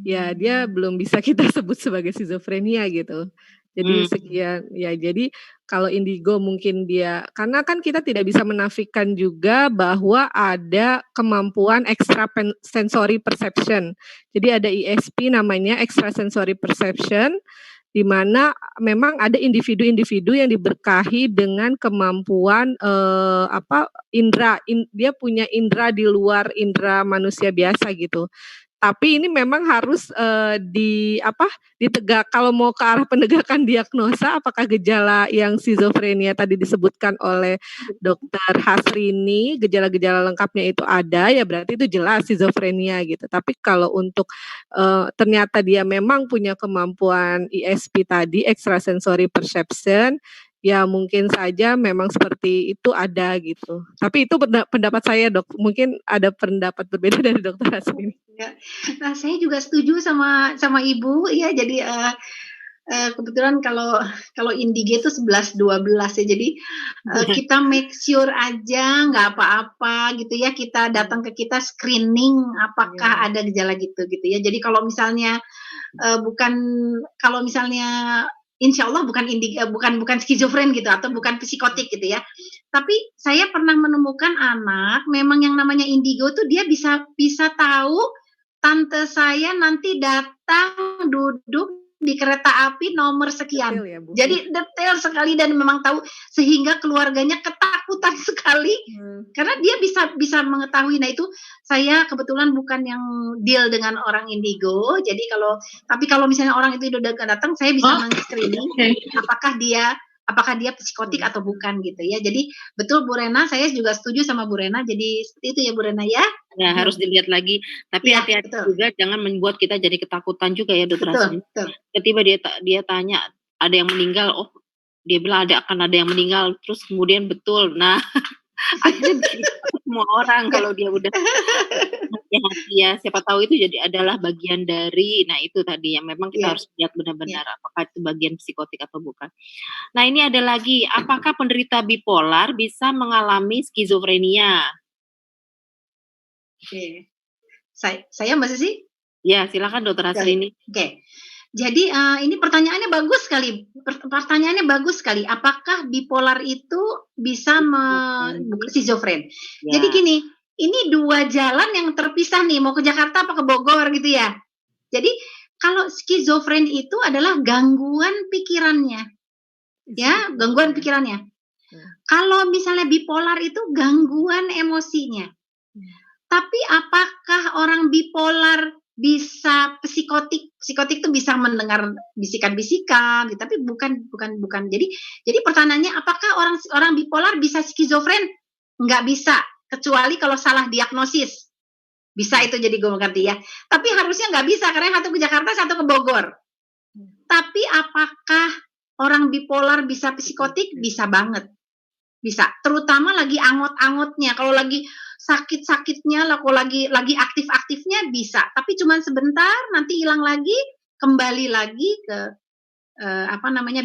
ya dia belum bisa kita sebut sebagai skizofrenia gitu. Jadi sekian ya, jadi kalau indigo mungkin dia, karena kan kita tidak bisa menafikan juga bahwa ada kemampuan extrasensory perception. Jadi ada ESP namanya extrasensory perception, di mana memang ada individu-individu yang diberkahi dengan kemampuan dia punya indera di luar indera manusia biasa gitu. Tapi ini memang harus ditegak, kalau mau ke arah penegakan diagnosa apakah gejala yang skizofrenia tadi disebutkan oleh Dr. Hasrini, gejala-gejala lengkapnya itu ada, ya berarti itu jelas skizofrenia gitu. Tapi kalau untuk ternyata dia memang punya kemampuan ESP tadi, extrasensory perception, ya mungkin saja memang seperti itu ada gitu. Tapi itu pendapat saya, Dok. Mungkin ada pendapat berbeda dari Dr. Hasrini. Nah, saya juga setuju sama Ibu ya. Jadi kebetulan kalau indigo itu 11-12 ya. Jadi kita make sure aja nggak apa-apa gitu ya. Kita datang ke kita screening apakah ada gejala gitu ya. Jadi kalau misalnya insya Allah bukan skizofren gitu atau bukan psikotik gitu ya. Tapi saya pernah menemukan anak memang yang namanya indigo tuh dia bisa tahu tante saya nanti datang duduk di kereta api nomor sekian. Detail ya, Bu. Jadi detail sekali dan memang tahu sehingga keluarganya ketakutan sekali karena dia bisa mengetahui. Nah itu saya kebetulan bukan yang deal dengan orang indigo. Jadi kalau misalnya orang itu udah datang, saya bisa men-screening apakah dia psikotik atau bukan gitu ya. Jadi betul Bu Rena, saya juga setuju sama Bu Rena. Jadi seperti itu ya Bu Rena ya. Ya harus dilihat lagi. Tapi ya, hati-hati juga jangan membuat kita jadi ketakutan juga ya Dokter Hasrini. Ketika dia tanya ada yang meninggal, dia bilang akan ada yang meninggal, terus kemudian betul. Nah akhirnya semua orang kalau dia udah hati-hati ya, siapa tahu itu jadi adalah bagian dari, nah itu tadi yang memang kita harus lihat benar-benar apakah itu bagian psikotik atau bukan. Nah ini ada lagi, apakah penderita bipolar bisa mengalami skizofrenia? Oke. Saya Mbak Sisi? Ya, silakan Dokter Hasrini. Oke. Jadi ini pertanyaannya bagus sekali. Pertanyaannya bagus sekali. Apakah bipolar itu bisa skizofren? Ya. Jadi gini, ini dua jalan yang terpisah nih, mau ke Jakarta apa ke Bogor gitu ya. Jadi kalau skizofren itu adalah gangguan pikirannya. Ya, gangguan pikirannya. Kalau misalnya bipolar itu gangguan emosinya. Tapi apakah orang bipolar bisa psikotik? Psikotik itu bisa mendengar bisikan-bisikan, gitu, tapi bukan. Jadi pertanyaannya, apakah orang bipolar bisa skizofren? Nggak bisa, kecuali kalau salah diagnosis. Bisa itu jadi gue mengerti ya. Tapi harusnya nggak bisa karena satu ke Jakarta, satu ke Bogor. Tapi apakah orang bipolar bisa psikotik? Bisa banget. Bisa. Terutama lagi angot-angotnya. Kalau lagi sakit-sakitnya, kalau lagi aktif-aktifnya bisa, tapi cuma sebentar, nanti hilang lagi, kembali lagi ke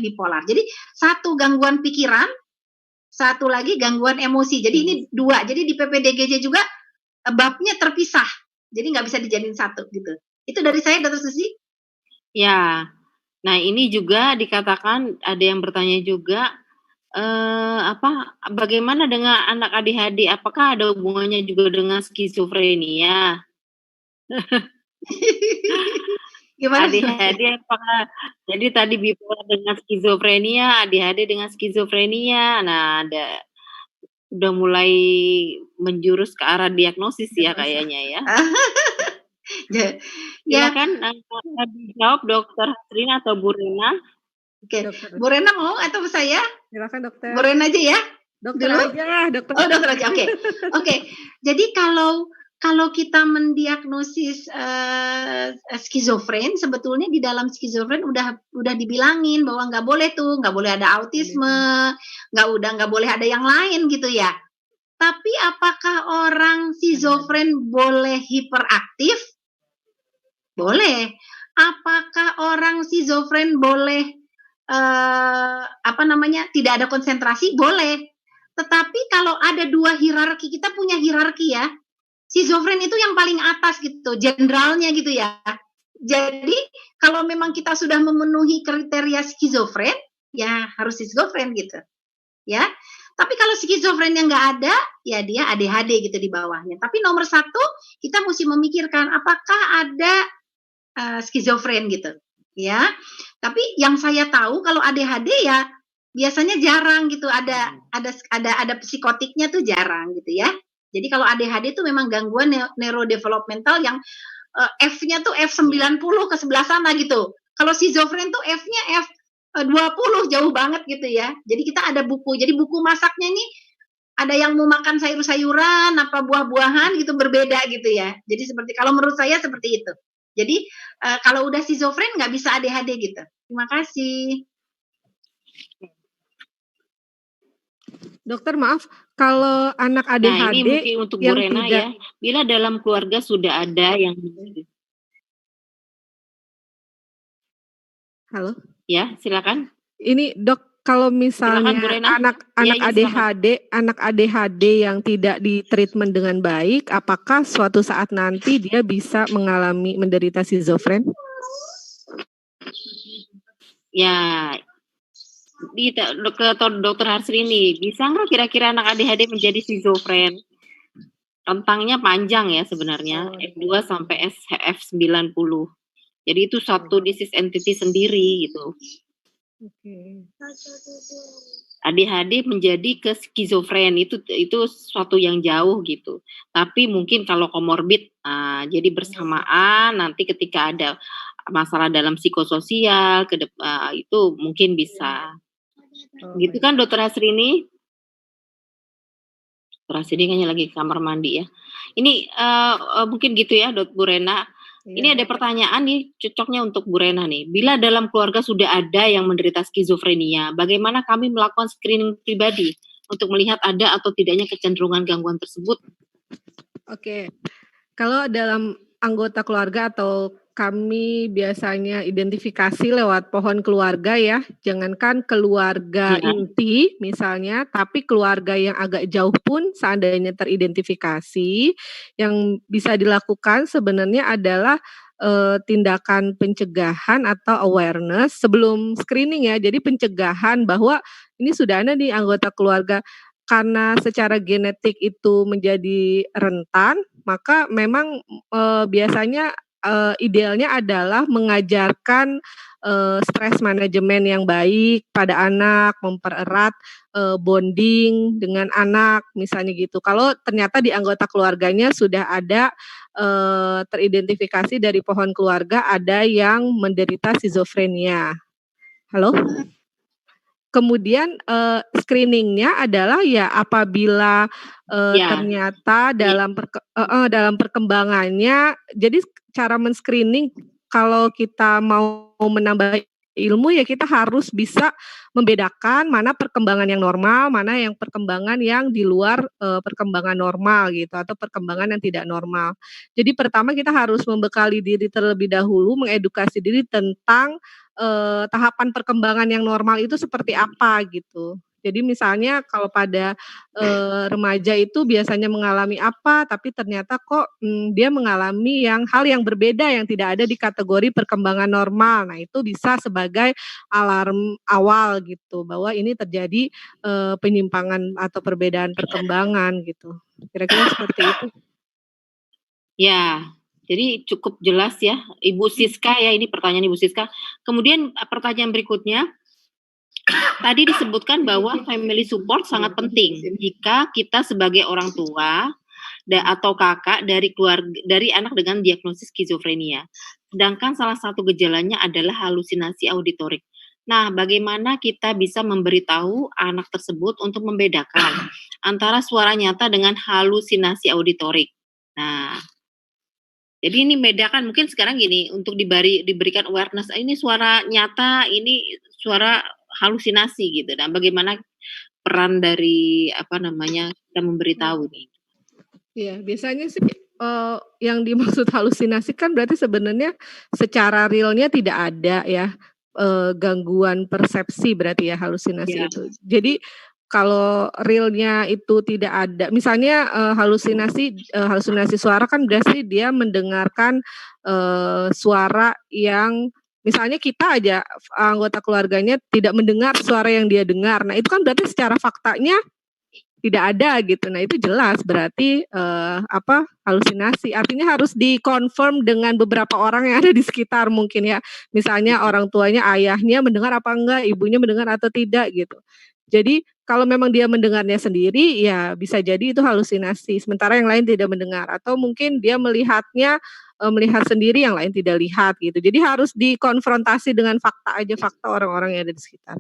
bipolar. Jadi satu gangguan pikiran, satu lagi gangguan emosi. Jadi ini dua. Jadi di PPDGJ juga babnya terpisah. Jadi nggak bisa dijadiin satu gitu. Itu dari saya, Dr. Susi. Ya. Nah ini juga dikatakan ada yang bertanya juga. Bagaimana dengan anak ADHD? Apakah ada hubungannya juga dengan skizofrenia? Gimana? ADHD apakah? Jadi tadi bipolar dengan skizofrenia, ADHD dengan skizofrenia. Nah, udah mulai menjurus ke arah diagnosis ya kayaknya ya. Silakan dijawab Dokter Hasrini atau Bu Rena. Oke, Bu Rena mau atau saya? Silakan Dokter. Bu Rena aja ya. Dokter Dulu? aja, dokter. Oh, dokter aja. Oke. Jadi kalau kita mendiagnosis skizofren, sebetulnya di dalam skizofren udah dibilangin bahwa nggak boleh ada autisme, nggak boleh ada yang lain gitu ya. Tapi apakah orang skizofren boleh hiperaktif? Boleh. Apakah orang skizofren boleh tidak ada konsentrasi? Boleh. Tetapi kalau ada dua hierarki, kita punya hierarki ya. Skizofren itu yang paling atas gitu, jenderalnya gitu ya. Jadi kalau memang kita sudah memenuhi kriteria skizofren, ya harus skizofren gitu. Ya. Tapi kalau skizofren yang nggak ada, ya dia ADHD gitu di bawahnya. Tapi nomor satu, kita mesti memikirkan apakah ada skizofren gitu. Ya. Tapi yang saya tahu kalau ADHD ya biasanya jarang gitu, ada psikotiknya tuh jarang gitu ya. Jadi kalau ADHD itu memang gangguan neurodevelopmental yang F-nya tuh F90 ke sebelah sana gitu. Kalau skizofren tuh F-nya F20 jauh banget gitu ya. Jadi kita ada buku. Jadi buku masaknya ini ada yang mau makan sayur-sayuran, apa buah-buahan gitu berbeda gitu ya. Jadi seperti kalau menurut saya seperti itu. Jadi kalau udah skizofren nggak bisa ADHD gitu. Terima kasih. Dokter maaf, kalau anak Nah, ADHD ini mungkin untuk Bu yang Rena tidak, ya. Bila dalam keluarga sudah ada yang halo, ya, silakan. ini dok, kalau misalnya Silakan Bu Rena. anak silakan. ADHD yang tidak ditreatment dengan baik, apakah suatu saat nanti dia bisa menderita skizofren? Ya, ke Dokter Harsrini, bisa nggak kira-kira anak ADHD menjadi skizofren? Rentangnya panjang ya sebenarnya, F2 sampai F90. Jadi itu satu disease entity sendiri gitu. ADHD menjadi ke skizofren itu suatu yang jauh gitu. Tapi mungkin kalau komorbid, jadi bersamaan nanti ketika ada masalah dalam psikososial itu mungkin bisa. Gitu kan Dokter Hasrini? Dokter Hasrini kayaknya lagi kamar mandi ya. Ini mungkin gitu ya Bu Rena. Ini ada pertanyaan nih, cocoknya untuk Bu Rena nih. Bila dalam keluarga sudah ada yang menderita skizofrenia, bagaimana kami melakukan screening pribadi untuk melihat ada atau tidaknya kecenderungan gangguan tersebut? Oke, kalau dalam anggota keluarga atau kami biasanya identifikasi lewat pohon keluarga ya, jangankan keluarga inti misalnya, tapi keluarga yang agak jauh pun seandainya teridentifikasi, yang bisa dilakukan sebenarnya adalah tindakan pencegahan atau awareness sebelum screening ya, jadi pencegahan bahwa ini sudah ada di anggota keluarga. Karena secara genetik itu menjadi rentan, maka memang biasanya idealnya adalah mengajarkan stress management yang baik pada anak, mempererat bonding dengan anak, misalnya gitu. Kalau ternyata di anggota keluarganya sudah ada teridentifikasi dari pohon keluarga ada yang menderita skizofrenia. Halo? Kemudian screeningnya adalah ya apabila ternyata dalam perkembangannya, jadi cara men-screening kalau kita mau menambah ilmu ya kita harus bisa membedakan mana perkembangan yang normal, mana yang perkembangan yang di luar perkembangan normal gitu atau perkembangan yang tidak normal. Jadi pertama kita harus membekali diri terlebih dahulu, mengedukasi diri tentang tahapan perkembangan yang normal itu seperti apa gitu. Jadi misalnya kalau pada remaja itu biasanya mengalami apa, tapi ternyata kok dia mengalami hal yang berbeda yang tidak ada di kategori perkembangan normal. Nah itu bisa sebagai alarm awal gitu bahwa ini terjadi penyimpangan atau perbedaan perkembangan gitu. Kira-kira seperti itu. Ya. Jadi cukup jelas ya, Ibu Siska ya, ini pertanyaan Ibu Siska. Kemudian pertanyaan berikutnya, tadi disebutkan bahwa family support sangat penting jika kita sebagai orang tua atau kakak dari anak dengan diagnosis skizofrenia. Sedangkan salah satu gejalanya adalah halusinasi auditorik. Nah, bagaimana kita bisa memberitahu anak tersebut untuk membedakan antara suara nyata dengan halusinasi auditorik. Nah, jadi ini bedakan mungkin sekarang gini, untuk diberikan awareness, ini suara nyata, ini suara halusinasi gitu. Dan bagaimana peran dari kita memberitahu nih. Iya, biasanya sih yang dimaksud halusinasi kan berarti sebenarnya secara realnya tidak ada ya gangguan persepsi berarti ya halusinasi Ya. itu. Jadi kalau realnya itu tidak ada, misalnya halusinasi suara kan berarti dia mendengarkan suara yang misalnya kita aja anggota keluarganya tidak mendengar suara yang dia dengar. Nah, itu kan berarti secara faktanya tidak ada gitu. Nah, itu jelas berarti halusinasi. Artinya harus dikonfirm dengan beberapa orang yang ada di sekitar mungkin ya. Misalnya orang tuanya, ayahnya mendengar apa enggak, ibunya mendengar atau tidak gitu. Jadi kalau memang dia mendengarnya sendiri ya bisa jadi itu halusinasi. Sementara yang lain tidak mendengar atau mungkin dia melihat sendiri yang lain tidak lihat gitu. Jadi harus dikonfrontasi dengan fakta aja, fakta orang-orang yang ada di sekitar.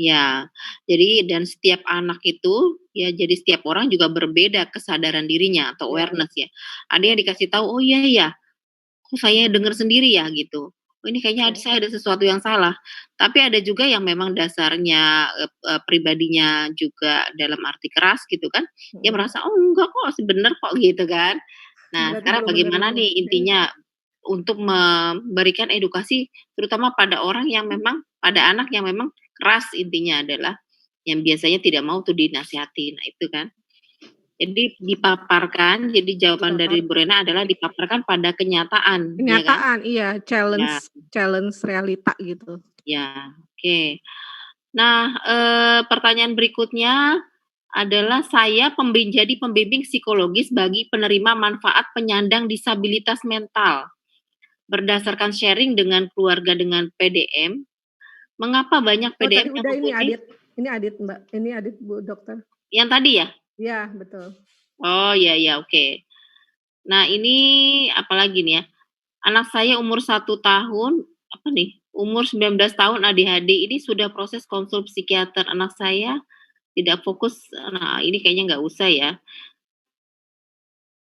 Ya, jadi dan setiap anak itu ya, jadi setiap orang juga berbeda kesadaran dirinya atau awareness ya. Ada yang dikasih tahu, oh iya ya, kok saya dengar sendiri ya gitu. Oh ini kayaknya saya ada sesuatu yang salah. Tapi ada juga yang memang dasarnya pribadinya juga dalam arti keras gitu kan. Dia merasa oh enggak kok, bener kok gitu kan. Nah, Berarti sekarang belum bagaimana menerima. nih intinya untuk memberikan edukasi terutama pada orang yang memang pada anak yang memang keras intinya adalah yang biasanya tidak mau tuh dinasihati. Nah, itu kan. Jadi dipaparkan, jadi jawaban dari Bu Rena adalah dipaparkan pada kenyataan, ya kan? Kenyataan, iya, challenge realita gitu. Ya, oke. Nah, pertanyaan berikutnya adalah saya jadi pembimbing psikologis bagi penerima manfaat penyandang disabilitas mental. Berdasarkan sharing dengan keluarga dengan PDM, mengapa banyak PDM Tadi udah ini Adit Mbak, ini Adit Bu Dokter. Yang tadi ya? Iya, betul. Oh ya, oke. Nah ini apalagi nih ya, anak saya umur 1 tahun, umur 19 tahun ADHD, ini sudah proses konsul psikiater, anak saya tidak fokus, nah ini kayaknya nggak usah ya.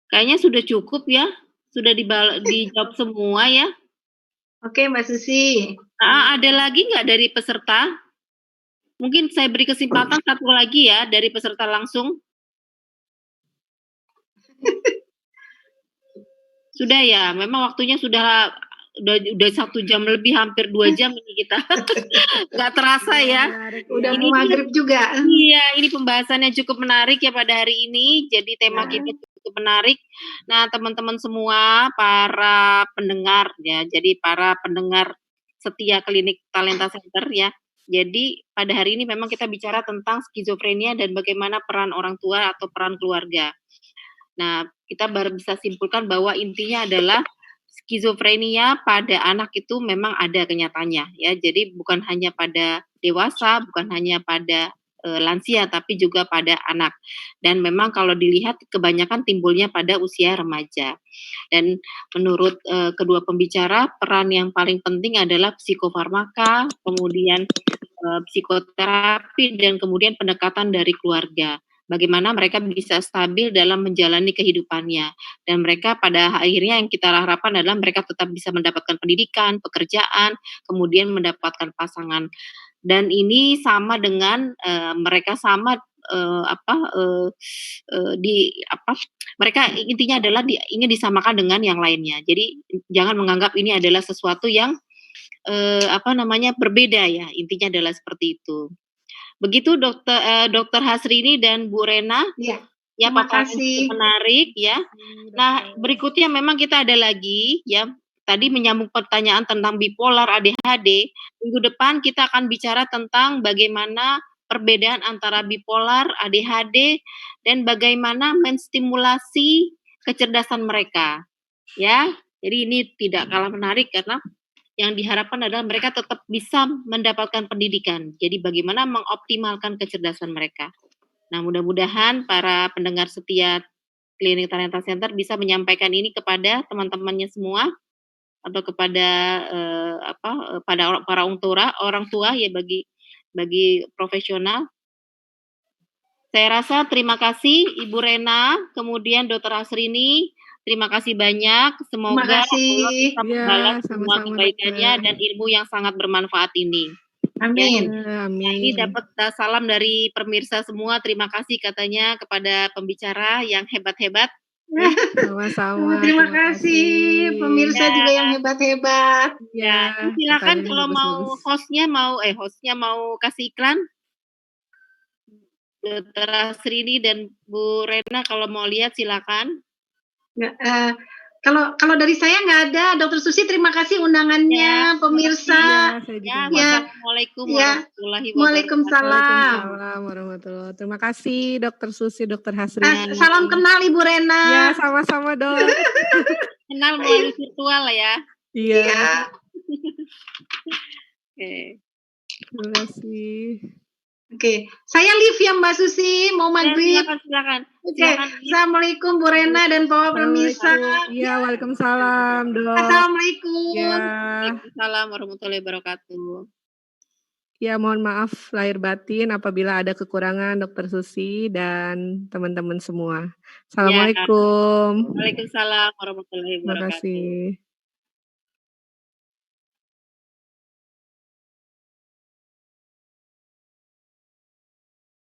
Kayaknya sudah cukup ya, sudah dijawab semua ya. Oke, Mbak Susi. Ada lagi nggak dari peserta? Mungkin saya beri kesempatan satu lagi ya dari peserta langsung. Sudah ya, memang waktunya udah 1 jam lebih, hampir 2 jam ini kita. Nggak terasa ya. Udah mau maghrib juga. Iya, ini pembahasannya cukup menarik ya pada hari ini. Jadi tema kita cukup menarik. Nah, teman-teman semua, para pendengar ya, jadi para pendengar setia Klinik Talenta Center ya. Jadi pada hari ini memang kita bicara tentang skizofrenia dan bagaimana peran orang tua atau peran keluarga. Nah, kita baru bisa simpulkan bahwa intinya adalah skizofrenia pada anak itu memang ada kenyataannya ya. Jadi bukan hanya pada dewasa, bukan hanya pada lansia, tapi juga pada anak. Dan memang kalau dilihat kebanyakan timbulnya pada usia remaja. Dan menurut kedua pembicara, peran yang paling penting adalah psikofarmaka, kemudian psikoterapi, dan kemudian pendekatan dari keluarga. Bagaimana mereka bisa stabil dalam menjalani kehidupannya. Dan mereka pada akhirnya yang kita harapkan adalah mereka tetap bisa mendapatkan pendidikan, pekerjaan, kemudian mendapatkan pasangan. Dan ini sama dengan mereka sama mereka intinya adalah ingin disamakan dengan yang lainnya. Jadi jangan menganggap ini adalah sesuatu yang berbeda ya. Intinya adalah seperti itu. Begitu Dokter Hasrini dan Bu Rena. Ya, ya, terima kasih. Menarik ya. Nah, berikutnya memang kita ada lagi ya. Tadi menyambung pertanyaan tentang bipolar, ADHD. Minggu depan kita akan bicara tentang bagaimana perbedaan antara bipolar, ADHD, dan bagaimana menstimulasi kecerdasan mereka. Ya, jadi ini tidak kalah menarik karena yang diharapkan adalah mereka tetap bisa mendapatkan pendidikan. Jadi bagaimana mengoptimalkan kecerdasan mereka. Nah, mudah-mudahan para pendengar setia Klinik Talenta Center bisa menyampaikan ini kepada teman-temannya semua. atau kepada para orang tua ya bagi profesional. Saya rasa terima kasih Ibu Rena, kemudian Dr. Hasrini, terima kasih banyak. Semoga Terima kasih. Allah bisa Ya, membalas semua sama-sama, kebaikannya dokter. dan ilmu yang sangat bermanfaat ini. Amin. Ya, Nah, ini amin. dapat salam dari pemirsa semua. Terima kasih katanya kepada pembicara yang hebat-hebat. Sama-sama. Terima kasih pemirsa Ya. juga yang hebat-hebat. Ya, Silakan pertanyaan kalau mau bagus-bagus. hostnya mau kasih iklan. Dr. Hasrini dan Bu Rena kalau mau lihat silakan. Kalau dari saya nggak ada, Dr. Susi terima kasih undangannya, pemirsa. Saya juga Ya, mau. wassalamualaikum warahmatullahi wabarakatuh. Waalaikumsalam. Waalaikumsalam warahmatullahi. Terima kasih Dr. Susi, Dr. Hasrini. Salam kenal Ibu Rena. Ya, sama-sama dok. Kenal melalui virtual ya. Iya. Oke. Terima kasih. Oke, saya live ya Mbak Susi, mau maghrib. Silakan. Oke, Assalamualaikum Bu Rena dan Bapak pemirsa. Iya, waalaikumsalam dok. Assalamualaikum. Ya. Waalaikumsalam warahmatullahi wabarakatuh. Ya, mohon maaf lahir batin apabila ada kekurangan Dr. Susi dan teman-teman semua. Assalamualaikum. Waalaikumsalam warahmatullahi Terima wabarakatuh. kasih.